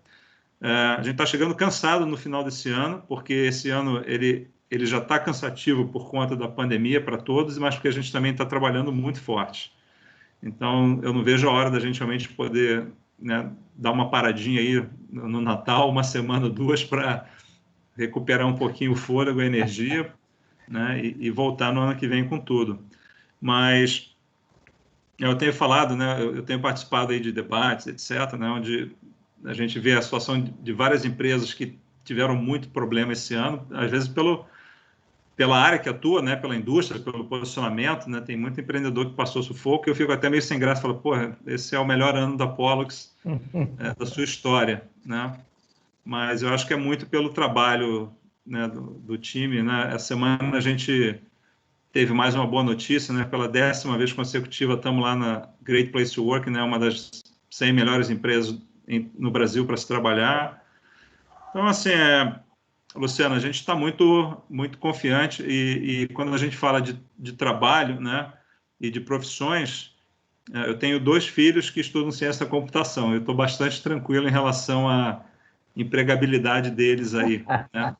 A gente está chegando cansado no final desse ano, porque esse ano ele já está cansativo por conta da pandemia para todos, mas porque a gente também está trabalhando muito forte. Então, eu não vejo a hora da gente realmente poder, né, dar uma paradinha aí no Natal, uma semana, 2, para recuperar um pouquinho o fôlego, a energia, né, e voltar no ano que vem com tudo. Mas eu tenho falado, né, eu tenho participado aí de debates, etc., né, onde a gente vê a situação de várias empresas que tiveram muito problema esse ano, às vezes pela área que atua, né, pela indústria, pelo posicionamento, né, tem muito empreendedor que passou sufoco, e eu fico até meio sem graça, falo, porra, esse é o melhor ano da Pollux, da sua história, né? Mas eu acho que é muito pelo trabalho, né, do time, né? Essa semana a gente teve mais uma boa notícia, né? Pela 10ª vez consecutiva, estamos lá na Great Place to Work, né? Uma das 100 melhores empresas no Brasil para se trabalhar. Então, assim, Luciano, a gente está muito, muito confiante e quando a gente fala de trabalho, né, e de profissões, eu tenho 2 filhos que estudam ciência da computação. Eu estou bastante tranquilo em relação à empregabilidade deles aí, né?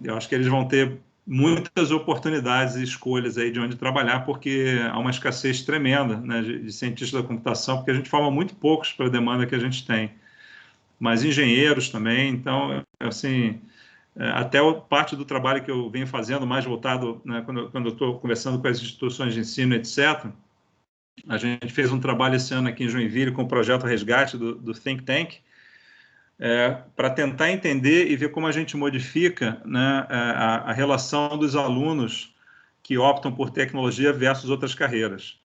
Eu acho que eles vão ter muitas oportunidades e escolhas aí de onde trabalhar, porque há uma escassez tremenda, né, de cientistas da computação, porque a gente forma muito poucos para a demanda que a gente tem. Mas engenheiros também, então, assim, até parte do trabalho que eu venho fazendo, mais voltado, né, quando eu estou conversando com as instituições de ensino, etc., a gente fez um trabalho esse ano aqui em Joinville com o projeto Resgate do Think Tank, para tentar entender e ver como a gente modifica, né, a relação dos alunos que optam por tecnologia versus outras carreiras.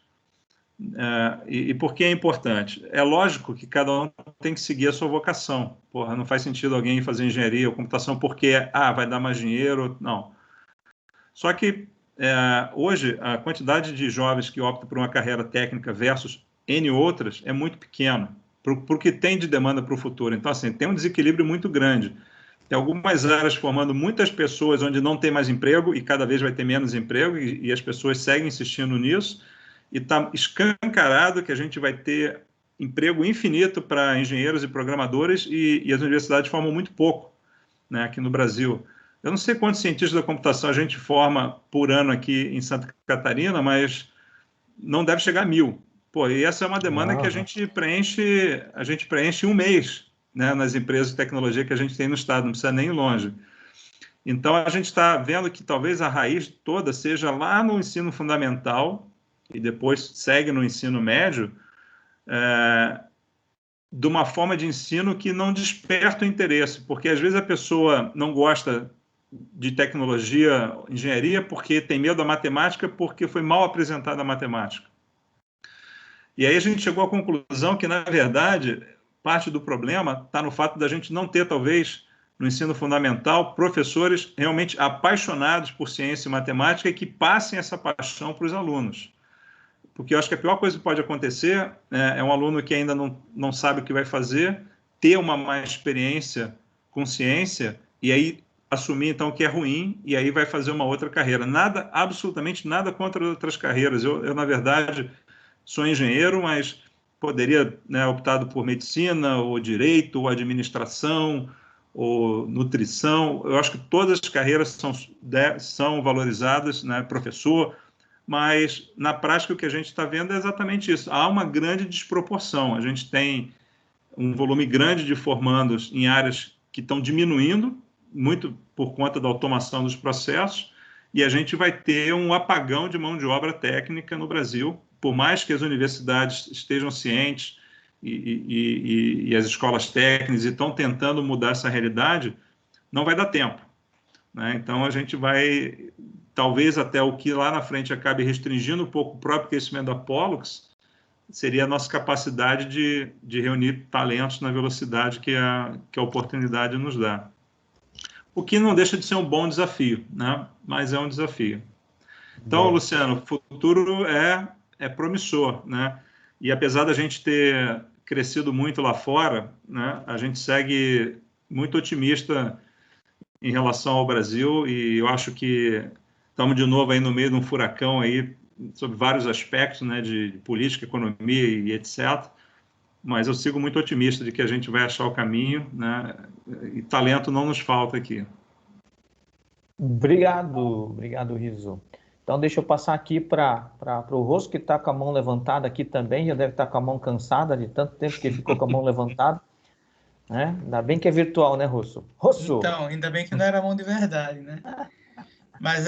E por que é importante? É lógico que cada um tem que seguir a sua vocação. Porra, não faz sentido alguém fazer engenharia ou computação porque vai dar mais dinheiro. Não. Só que hoje a quantidade de jovens que optam por uma carreira técnica versus N outras é muito pequena, para o que tem de demanda para o futuro. Então, assim, tem um desequilíbrio muito grande. Tem algumas áreas formando muitas pessoas onde não tem mais emprego e cada vez vai ter menos emprego e as pessoas seguem insistindo nisso. E está escancarado que a gente vai ter emprego infinito para engenheiros e programadores e as universidades formam muito pouco, né, aqui no Brasil. Eu não sei quantos cientistas da computação a gente forma por ano aqui em Santa Catarina, mas não deve chegar a 1.000. Pô, e essa é uma demanda que a gente preenche em um mês, né, nas empresas de tecnologia que a gente tem no estado, não precisa nem ir longe. Então, a gente está vendo que talvez a raiz toda seja lá no ensino fundamental e depois segue no ensino médio, de uma forma de ensino que não desperta o interesse, porque às vezes a pessoa não gosta de tecnologia, engenharia, porque tem medo da matemática, porque foi mal apresentada a matemática. E aí a gente chegou à conclusão que, na verdade, parte do problema está no fato da gente não ter, talvez, no ensino fundamental, professores realmente apaixonados por ciência e matemática e que passem essa paixão para os alunos. Porque eu acho que a pior coisa que pode acontecer é um aluno que ainda não sabe o que vai fazer, ter uma má experiência com ciência e aí assumir, então, que é ruim e aí vai fazer uma outra carreira. Nada, absolutamente nada contra outras carreiras. Eu na verdade, sou engenheiro, mas poderia, né, optado por medicina, ou direito, ou administração, ou nutrição. Eu acho que todas as carreiras são valorizadas, né, professor, mas na prática o que a gente está vendo é exatamente isso. Há uma grande desproporção. A gente tem um volume grande de formandos em áreas que estão diminuindo, muito por conta da automação dos processos, e a gente vai ter um apagão de mão de obra técnica no Brasil, por mais que as universidades estejam cientes e as escolas técnicas estão tentando mudar essa realidade, não vai dar tempo, né? Então, a gente vai, talvez até o que lá na frente acabe restringindo um pouco o próprio crescimento da Pollux, seria a nossa capacidade de reunir talentos na velocidade que a oportunidade nos dá. O que não deixa de ser um bom desafio, né? Mas é um desafio. Então, Luciano, o futuro é promissor, né? E apesar da gente ter crescido muito lá fora, né, a gente segue muito otimista em relação ao Brasil, e eu acho que estamos de novo aí no meio de um furacão aí, sobre vários aspectos, né, de política, economia e etc. Mas eu sigo muito otimista de que a gente vai achar o caminho, né, e talento não nos falta aqui. Obrigado, Riso. Então, deixa eu passar aqui para o Rosso, que está com a mão levantada aqui também, já deve estar com a mão cansada de tanto tempo que ficou com a mão levantada. Né? Ainda bem que é virtual, né, Rosso? Rosso! Então, ainda bem que não era mão de verdade, né? Mas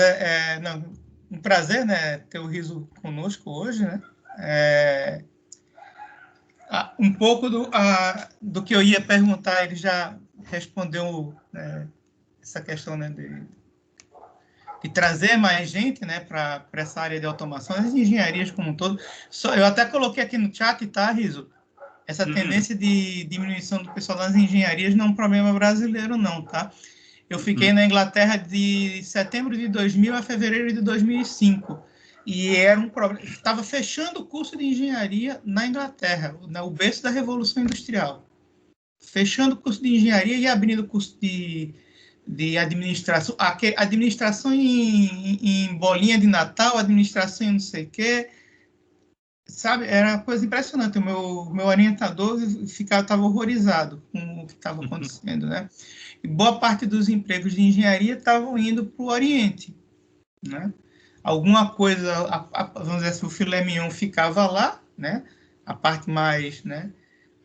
não, um prazer, né, ter o Riso conosco hoje, né? Um pouco do que eu ia perguntar, ele já respondeu, né, essa questão, né, de trazer mais gente, né, para essa área de automação, as engenharias como um todo. Eu até coloquei aqui no chat, tá, Riso? Essa tendência de diminuição do pessoal das engenharias não é um problema brasileiro, não, tá? Eu fiquei na Inglaterra de setembro de 2000 a fevereiro de 2005. E era um problema. Estava fechando o curso de engenharia na Inglaterra, o berço da Revolução Industrial. Fechando o curso de engenharia e abrindo o curso de administração. Administração em bolinha de Natal, administração em não sei o quê. Sabe, era uma coisa impressionante. O meu orientador estava horrorizado com o que estava acontecendo, né? E boa parte dos empregos de engenharia estavam indo para o Oriente, né? Alguma coisa, vamos dizer assim, o filé mignon ficava lá, né? A parte mais, né,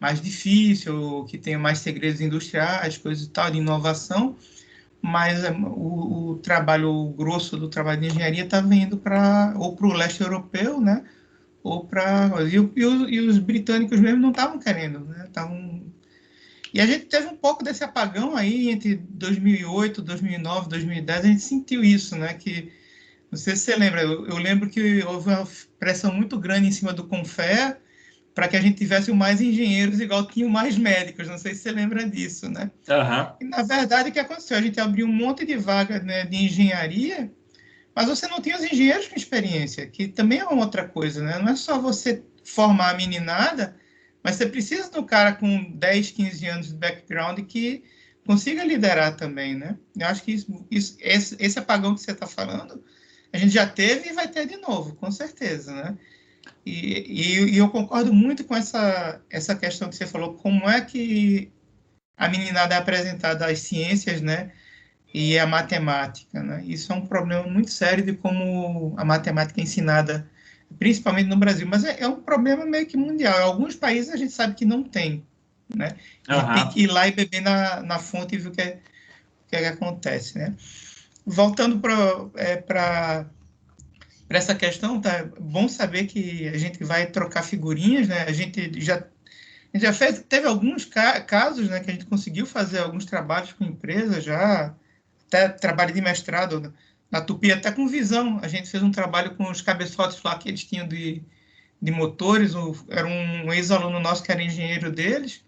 mais difícil, que tem mais segredos industriais, coisas e tal, de inovação, mas o trabalho grosso do trabalho de engenharia estava indo ou para o leste europeu, né? Ou para... E os britânicos mesmo não estavam querendo, né? E a gente teve um pouco desse apagão aí entre 2008, 2009, 2010, a gente sentiu isso, né? Que, não sei se você lembra, eu lembro que houve uma pressão muito grande em cima do Confer para que a gente tivesse mais engenheiros igual tinham mais médicos, não sei se você lembra disso, né? Uhum. E, na verdade, o que aconteceu? A gente abriu um monte de vagas, né, de engenharia, mas você não tinha os engenheiros com experiência, que também é uma outra coisa, né? Não é só você formar a meninada, mas você precisa de um cara com 10, 15 anos de background que consiga liderar também, né? Eu acho que esse apagão que você está falando, a gente já teve e vai ter de novo, com certeza, né? E eu concordo muito com essa questão que você falou, como é que a meninada é apresentada às ciências, né? E a matemática, né? Isso é um problema muito sério de como a matemática é ensinada, principalmente no Brasil, mas é um problema meio que mundial. Em alguns países a gente sabe que não tem, né? A gente tem que ir lá e beber na fonte e ver o que acontece, né? Voltando para essa questão, tá bom saber que a gente vai trocar figurinhas, né? A gente já teve alguns casos, né, que a gente conseguiu fazer alguns trabalhos com empresas já, até trabalho de mestrado na Tupi, até com visão. A gente fez um trabalho com os cabeçotes lá que eles tinham de motores. Era um ex-aluno nosso que era engenheiro deles.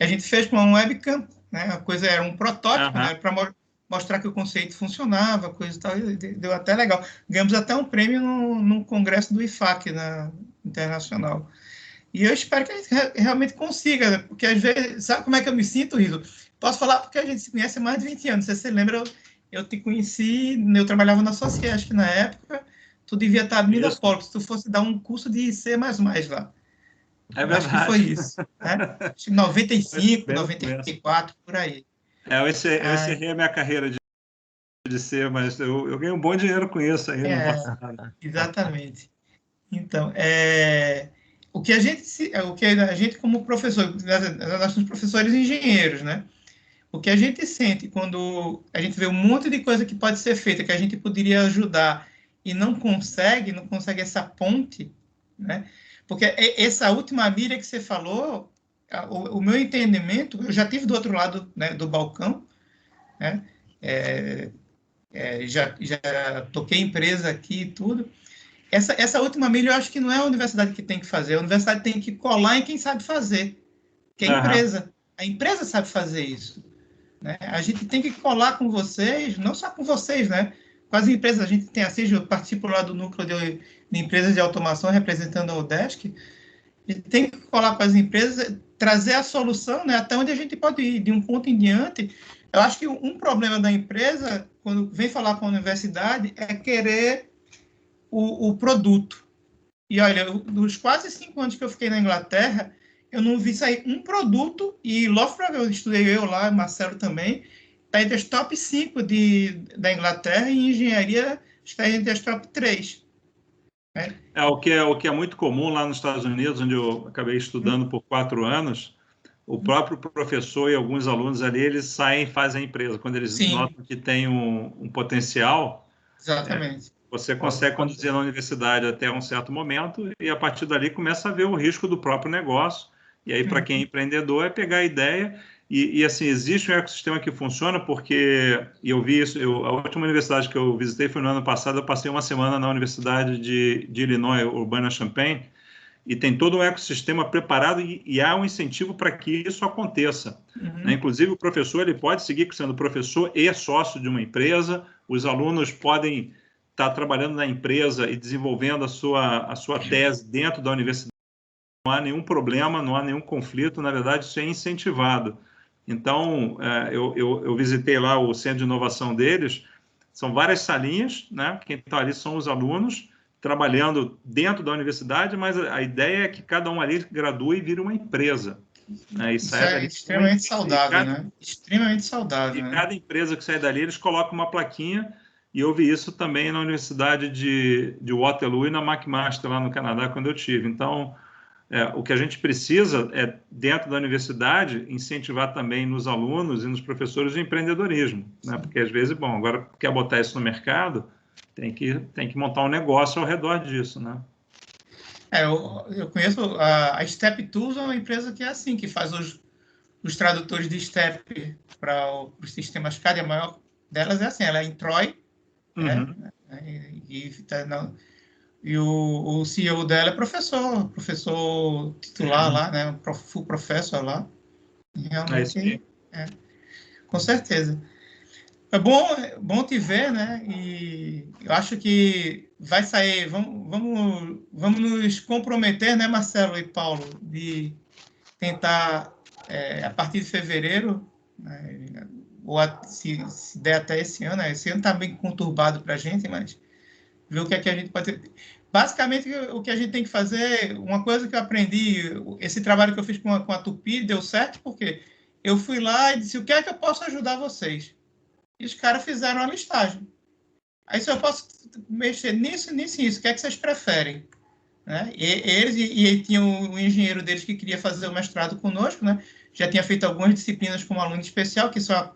E a gente fez com uma webcam, né? A coisa era um protótipo, né, para mostrar que o conceito funcionava, coisa e tal. E deu até legal. Ganhamos até um prêmio no congresso do IFAC, internacional. E eu espero que a gente realmente consiga, né? Porque às vezes, sabe como é que eu me sinto, Riso? Posso falar porque a gente se conhece há mais de 20 anos. Se você lembra, eu te conheci, eu trabalhava na Sociedade, acho que na época, tu devia estar abrindo a porta, se tu fosse dar um curso de C++ lá. É verdade. Acho que foi isso, né? Acho que 95, 94, por aí. Eu encerrei a minha carreira de de ser, mas eu ganhei um bom dinheiro com isso aí no passado. Exatamente. Então, o que a gente como professor, nós somos professores e engenheiros, né? O que a gente sente quando a gente vê um monte de coisa que pode ser feita, que a gente poderia ajudar e não consegue essa ponte, né? Porque essa última milha que você falou, o meu entendimento, eu já tive do outro lado, né, do balcão, né? Já toquei empresa aqui e tudo. Essa última milha eu acho que não é a universidade que tem que fazer, a universidade tem que colar em quem sabe fazer, que é a empresa. A empresa sabe fazer isso. Né? A gente tem que colar com vocês, não só com vocês, né? Com as empresas. A gente tem a CIG, eu participo lá do núcleo de empresas de automação representando a UDESC. A gente tem que colar com as empresas, trazer a solução, né? Até onde a gente pode ir, de um ponto em diante. Eu acho que um problema da empresa, quando vem falar com a universidade, é querer o produto. E olha, dos quase 5 anos que eu fiquei na Inglaterra, eu não vi sair um produto, e Loughborough, eu estudei lá, Marcelo também, está entre as top 5 da Inglaterra, e engenharia está entre as top 3. Né? O que é muito comum lá nos Estados Unidos, onde eu acabei estudando por 4 anos, o próprio professor e alguns alunos ali, eles saem e fazem a empresa. Quando eles notam que tem um potencial, exatamente. Você consegue conduzir na universidade até um certo momento e, a partir dali, começa a ver o risco do próprio negócio. E aí, para quem é empreendedor, é pegar a ideia. E assim, existe um ecossistema que funciona porque, e eu vi isso, a última universidade que eu visitei foi no ano passado, eu passei uma semana na Universidade de Illinois, Urbana-Champaign, e tem todo um ecossistema preparado e há um incentivo para que isso aconteça. Né? Inclusive, o professor ele pode seguir sendo professor e sócio de uma empresa, os alunos podem estar trabalhando na empresa e desenvolvendo a sua tese dentro da universidade. Não há nenhum problema, não há nenhum conflito, na verdade, isso é incentivado. Então, eu visitei lá o centro de inovação deles, são várias salinhas, né? Quem está ali são os alunos, trabalhando dentro da universidade, mas a ideia é que cada um ali gradue e vire uma empresa. Né? Isso é extremamente saudável, né? Extremamente saudável. E cada empresa que sai dali, eles colocam uma plaquinha, e eu vi isso também na Universidade de Waterloo e na McMaster, lá no Canadá, quando eu tive. Então, o que a gente precisa é, dentro da universidade, incentivar também nos alunos e nos professores o empreendedorismo. Né? Porque, às vezes, bom, agora quer botar isso no mercado, tem que montar um negócio ao redor disso, né? Eu conheço a Step Tools, é uma empresa que é assim, que faz os tradutores de Step para os sistemas CAD. A maior delas é assim, ela é em Troy, e o CEO dela é professor titular lá, né? Full professor lá. Realmente, com certeza. É bom te ver, né? E eu acho que vai sair. Vamos nos comprometer, né, Marcelo e Paulo, de tentar, a partir de fevereiro, né, ou se der até esse ano. Esse ano está bem conturbado para a gente, mas ver o que é que a gente pode ter. Basicamente, o que a gente tem que fazer, uma coisa que eu aprendi, esse trabalho que eu fiz com a Tupi deu certo, porque eu fui lá e disse: o que é que eu posso ajudar vocês? E os caras fizeram a listagem. Aí, se eu posso mexer nisso, o que é que vocês preferem? Né? E tinha um engenheiro deles que queria fazer o mestrado conosco, né? Já tinha feito algumas disciplinas como aluno especial, que só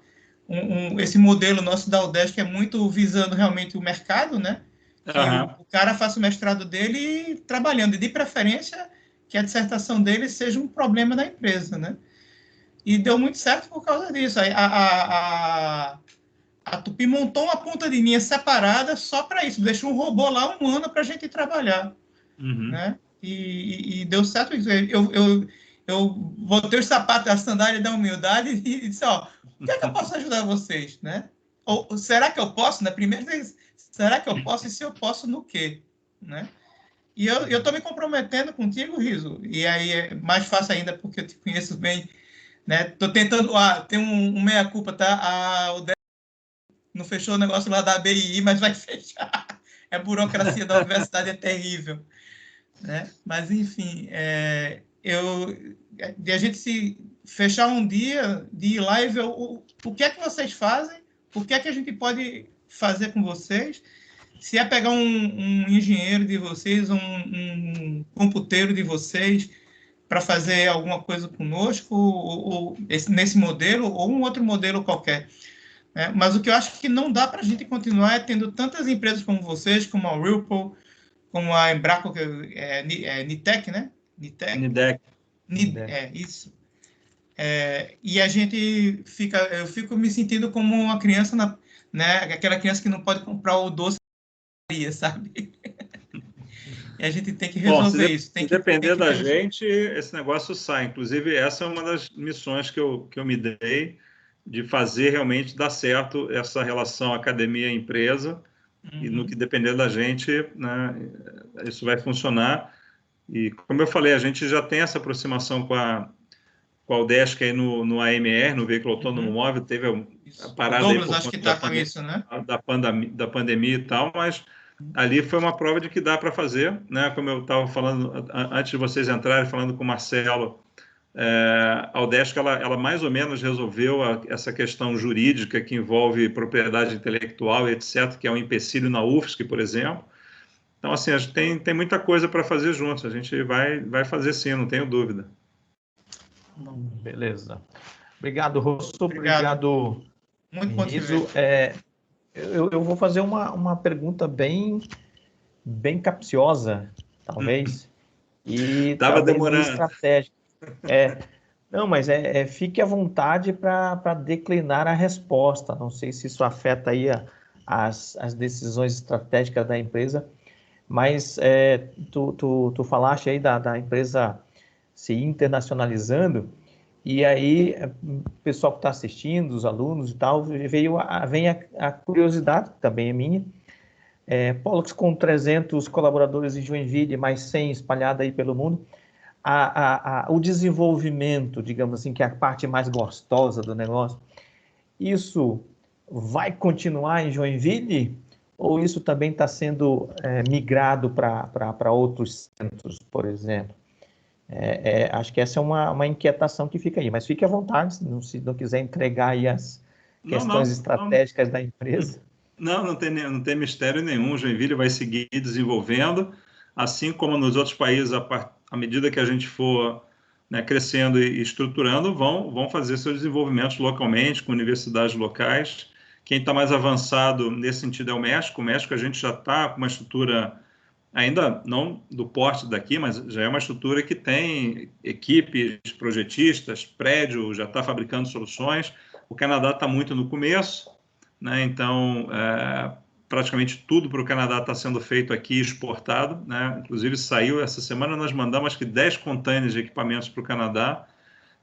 esse modelo nosso da UDESC é muito visando realmente o mercado, né? Que o cara faça o mestrado dele trabalhando, e de preferência que a dissertação dele seja um problema da empresa, né? E deu muito certo por causa disso. Aí, a Tupi montou uma ponta de linha separada só para isso, deixou um robô lá 1 ano para a gente trabalhar. Né? E deu certo isso. Eu botei os sapatos, a sandália da humildade e disse: ó, o que é que eu posso ajudar vocês? Né? Ou será que eu posso? Na primeira vez, será que eu posso? E se eu posso, no quê? Né? E eu estou me comprometendo contigo, Riso. E aí é mais fácil ainda, porque eu te conheço bem. Estou tentando. Tem um meia-culpa, tá? O não fechou o negócio lá da ABI, mas vai fechar. A burocracia da universidade é terrível. Né? Mas, enfim, de a gente se fechar um dia, de ir lá e ver o que é que vocês fazem, o que é que a gente pode fazer com vocês. Se é pegar um engenheiro de vocês, um computeiro de vocês, para fazer alguma coisa conosco, ou nesse modelo, ou um outro modelo qualquer. Mas o que eu acho que não dá para a gente continuar é tendo tantas empresas como vocês, como a Whirlpool, como a Embraco, que é Nitec, né? Nidec. Isso. E a gente eu fico me sentindo como uma criança, né? Aquela criança que não pode comprar o doce, sabe? E a gente tem que resolver isso. Se depender da gente, esse negócio sai. Inclusive, essa é uma das missões que eu me dei, de fazer realmente dar certo essa relação academia-empresa, e no que depender da gente, né, isso vai funcionar. E, como eu falei, a gente já tem essa aproximação com a Udesc aí no AMR, no Veículo Autônomo Móvel, teve a parada o Douglas, aí acho que está com isso, né? da pandemia e tal, mas ali foi uma prova de que dá para fazer, né? Como eu estava falando, antes de vocês entrarem, falando com o Marcelo, a Udesc, ela mais ou menos resolveu essa questão jurídica que envolve propriedade intelectual e etc., que é um empecilho na UFSC, por exemplo. Então, assim, a gente tem muita coisa para fazer juntos, a gente vai fazer sim, não tenho dúvida. Beleza. Obrigado, Rosso. Obrigado. Muito bom te ver. Eu vou fazer uma pergunta bem capciosa, talvez, e Tava talvez demorando. Estratégica. Não, mas fique à vontade para declinar a resposta. Não sei se isso afeta aí as decisões estratégicas da empresa, mas tu falaste aí da empresa se internacionalizando, e aí o pessoal que está assistindo, os alunos e tal, vem a curiosidade, que também é minha. Pollux com 300 colaboradores em Joinville, mais 100 espalhada aí pelo mundo. O desenvolvimento, digamos assim, que é a parte mais gostosa do negócio, isso vai continuar em Joinville? Ou isso também está sendo migrado para outros centros, por exemplo? Acho que essa é uma inquietação que fica aí, mas fique à vontade, se não quiser entregar aí as questões estratégicas da empresa. Não tem mistério nenhum. Joinville vai seguir desenvolvendo, assim como nos outros países, à medida que a gente for, né, crescendo e estruturando, vão fazer seus desenvolvimentos localmente, com universidades locais. Quem está mais avançado nesse sentido é o México. O México, a gente já está com uma estrutura, ainda não do porte daqui, mas já é uma estrutura que tem equipes, projetistas, prédio, já está fabricando soluções. O Canadá está muito no começo, né? Então, praticamente tudo para o Canadá está sendo feito aqui, exportado, né? Inclusive, saiu essa semana, nós mandamos acho que 10 containers de equipamentos para o Canadá.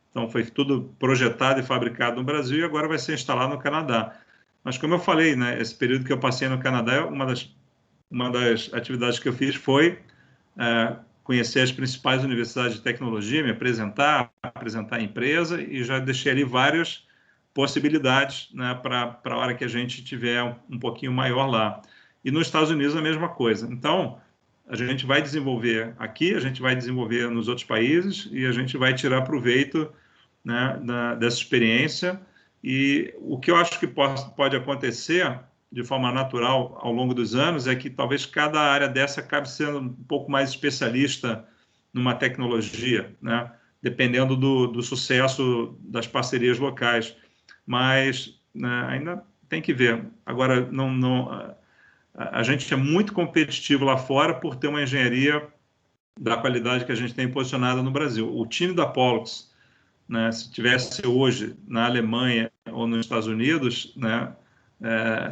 Então, foi tudo projetado e fabricado no Brasil e agora vai ser instalado no Canadá. Mas, como eu falei, né, esse período que eu passei no Canadá, uma das atividades que eu fiz foi conhecer as principais universidades de tecnologia, me apresentar a empresa, e já deixei ali várias possibilidades, né, para a hora que a gente tiver um pouquinho maior lá. E nos Estados Unidos a mesma coisa. Então, a gente vai desenvolver aqui, a gente vai desenvolver nos outros países e a gente vai tirar proveito, né, dessa experiência. E o que eu acho que pode acontecer de forma natural ao longo dos anos é que talvez cada área dessa acabe sendo um pouco mais especialista numa tecnologia, né, dependendo do sucesso das parcerias locais. Mas, né, ainda tem que ver. Agora, a gente é muito competitivo lá fora por ter uma engenharia da qualidade que a gente tem posicionada no Brasil. O time da Pollux, né, se tivesse hoje na Alemanha ou nos Estados Unidos, né,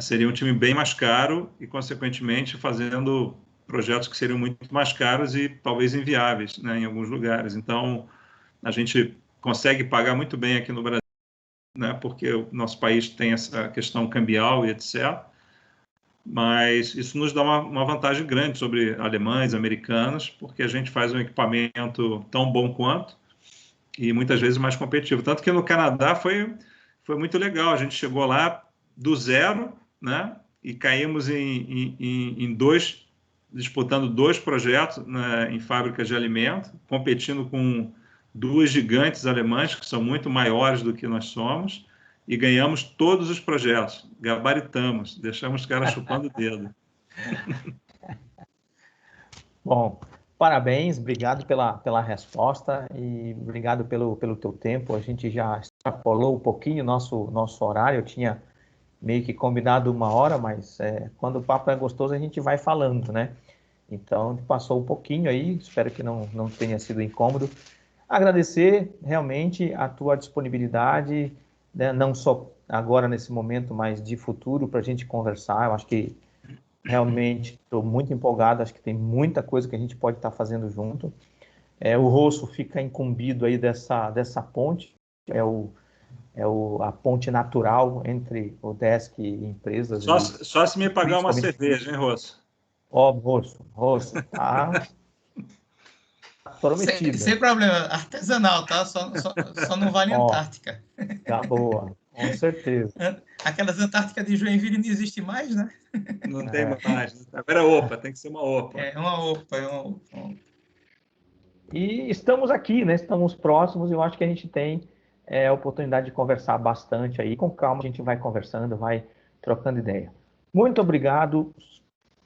seria um time bem mais caro e, consequentemente, fazendo projetos que seriam muito mais caros e talvez inviáveis, né, em alguns lugares. Então, a gente consegue pagar muito bem aqui no Brasil, né, porque o nosso país tem essa questão cambial e etc. Mas isso nos dá uma vantagem grande sobre alemães, americanos, porque a gente faz um equipamento tão bom quanto e muitas vezes mais competitivo. Tanto que no Canadá foi muito legal. A gente chegou lá do zero, né, e caímos disputando 2 projetos, né, em fábricas de alimento, competindo com 2 gigantes alemãs, que são muito maiores do que nós somos, e ganhamos todos os projetos, gabaritamos, deixamos os caras chupando o dedo. Bom, parabéns, obrigado pela resposta e obrigado pelo teu tempo. A gente já extrapolou um pouquinho o nosso horário, eu tinha meio que combinado 1 hora, mas quando o papo é gostoso a gente vai falando, né? Então, passou um pouquinho aí, espero que não tenha sido incômodo. Agradecer realmente a tua disponibilidade, né, não só agora nesse momento, mas de futuro para a gente conversar. Eu acho que realmente estou muito empolgado, acho que tem muita coisa que a gente pode estar fazendo junto. O Rosso fica incumbido aí dessa ponte, a ponte natural entre o Desk e empresas. Só se me pagar uma cerveja, hein, Rosso? Ó, Rosso, tá prometido. Sem problema, artesanal, tá? Só não vale Antártica. Tá boa, com certeza. Aquelas Antárticas de Joinville não existe mais, né? Não tem mais. Agora é OPA, tem que ser uma OPA. É uma OPA. E estamos aqui, né? Estamos próximos e eu acho que a gente tem a oportunidade de conversar bastante aí. Com calma a gente vai conversando, vai trocando ideia. Muito obrigado.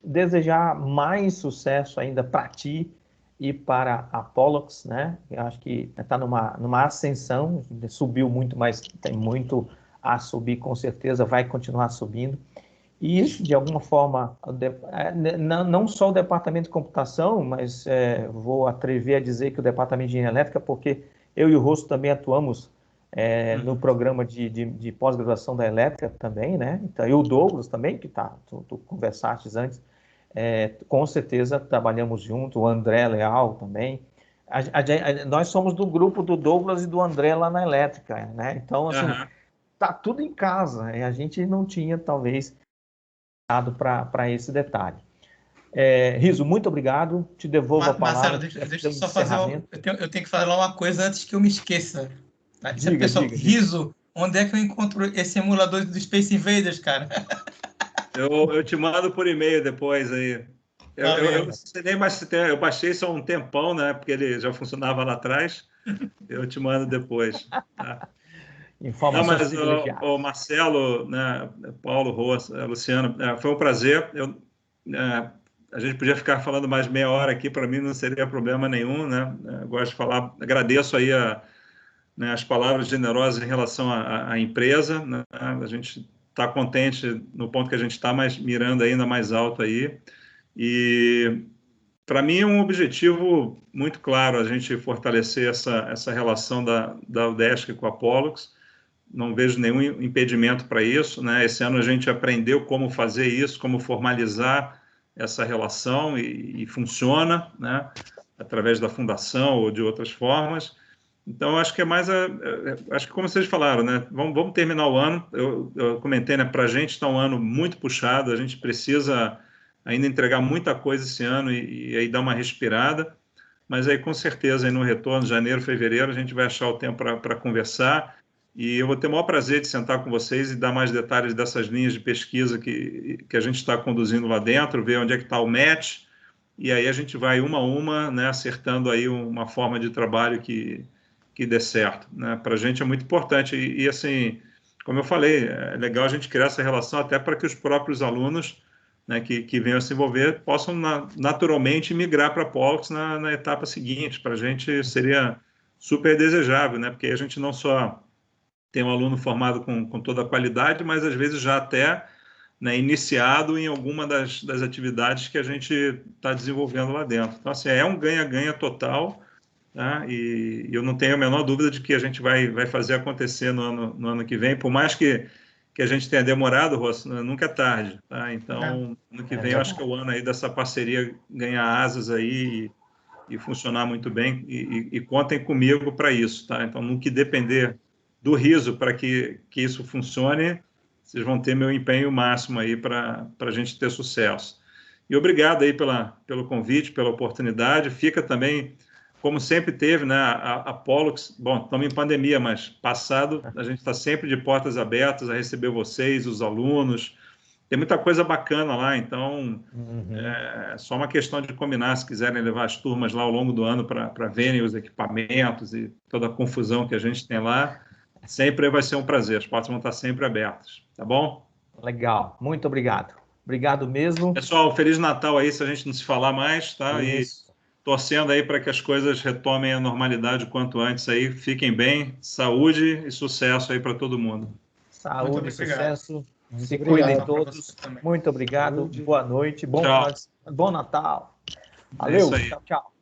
Desejar mais sucesso ainda para ti e para a Pollux, né? Eu acho que está numa ascensão, subiu muito, mas tem muito a subir, com certeza vai continuar subindo. E isso, de alguma forma, não só o departamento de computação, mas vou atrever a dizer que o departamento de engenharia elétrica, porque eu e o Rosso também atuamos no programa de pós-graduação da elétrica também, né? Então, e o Douglas também, que tu conversaste antes, com certeza trabalhamos junto, o André Leal também. Nós somos do grupo do Douglas e do André lá na elétrica, né? Então, assim, tá tudo em casa, e a gente não tinha, talvez, dado para esse detalhe. Riso, muito obrigado, te devolvo a palavra. Marcelo, deixa eu só fazer eu tenho que falar uma coisa antes que eu me esqueça. Tá? Diga. Riso, onde é que eu encontro esse emulador do Space Invaders, cara? Eu te mando por e-mail depois aí. Eu não sei nem mais se tem. Eu baixei só um tempão, né? Porque ele já funcionava lá atrás. Eu te mando depois. Tá? Informações privilegiadas. O Marcelo, né, Paulo, Rosso, Luciano, foi um prazer. A gente podia ficar falando mais meia hora aqui, para mim não seria problema nenhum, né? Eu gosto de falar, agradeço aí as palavras generosas em relação à empresa, né? A gente está contente no ponto que a gente está, mas mirando ainda mais alto aí. E para mim é um objetivo muito claro a gente fortalecer essa relação da UDESC com a Pollux. Não vejo nenhum impedimento para isso, né? Esse ano a gente aprendeu como fazer isso, como formalizar essa relação e funciona, né? Através da fundação ou de outras formas. Então, acho que é mais acho que como vocês falaram, né? Vamos terminar o ano. Eu comentei, né? Para a gente está um ano muito puxado, a gente precisa ainda entregar muita coisa esse ano e aí dar uma respirada. Mas aí, com certeza, aí no retorno, janeiro, fevereiro, a gente vai achar o tempo para conversar. E eu vou ter o maior prazer de sentar com vocês e dar mais detalhes dessas linhas de pesquisa que a gente está conduzindo lá dentro, ver onde é que está o match. E aí a gente vai uma a uma, né? Acertando aí uma forma de trabalho que dê certo, né? Para a gente é muito importante e assim, como eu falei, é legal a gente criar essa relação até para que os próprios alunos, né, que venham se envolver possam naturalmente migrar para a Pollux na etapa seguinte. Para a gente seria super desejável, né? Porque a gente não só tem um aluno formado com toda a qualidade, mas às vezes já até, né, iniciado em alguma das atividades que a gente está desenvolvendo lá dentro. Então, assim, é um ganha-ganha total. Tá? E eu não tenho a menor dúvida de que a gente vai fazer acontecer no ano que vem, por mais que a gente tenha demorado, Rosso, nunca é tarde. Tá? Então, ano que vem, eu acho que é o ano aí dessa parceria ganhar asas aí e funcionar muito bem, e contem comigo para isso. Tá? Então, no que depender do Riso para que isso funcione, vocês vão ter meu empenho máximo aí para a gente ter sucesso. E obrigado aí pelo convite, pela oportunidade. Fica também, como sempre teve, né, a Pollux, bom, estamos em pandemia, mas passado, a gente está sempre de portas abertas a receber vocês, os alunos. Tem muita coisa bacana lá, então é só uma questão de combinar, se quiserem levar as turmas lá ao longo do ano para verem os equipamentos e toda a confusão que a gente tem lá, Sempre vai ser um prazer. As portas vão estar sempre abertas. Tá bom? Legal. Muito obrigado. Obrigado mesmo. Pessoal, Feliz Natal aí, se a gente não se falar mais, tá? Isso. E torcendo aí para que as coisas retomem a normalidade o quanto antes aí. Fiquem bem, saúde e sucesso aí para todo mundo. Saúde, sucesso. Muito Se obrigado. cuidem todos. Muito obrigado. Saúde. Boa noite. Bom Tchau. Bom Natal. É Valeu. isso aí. Tchau, tchau.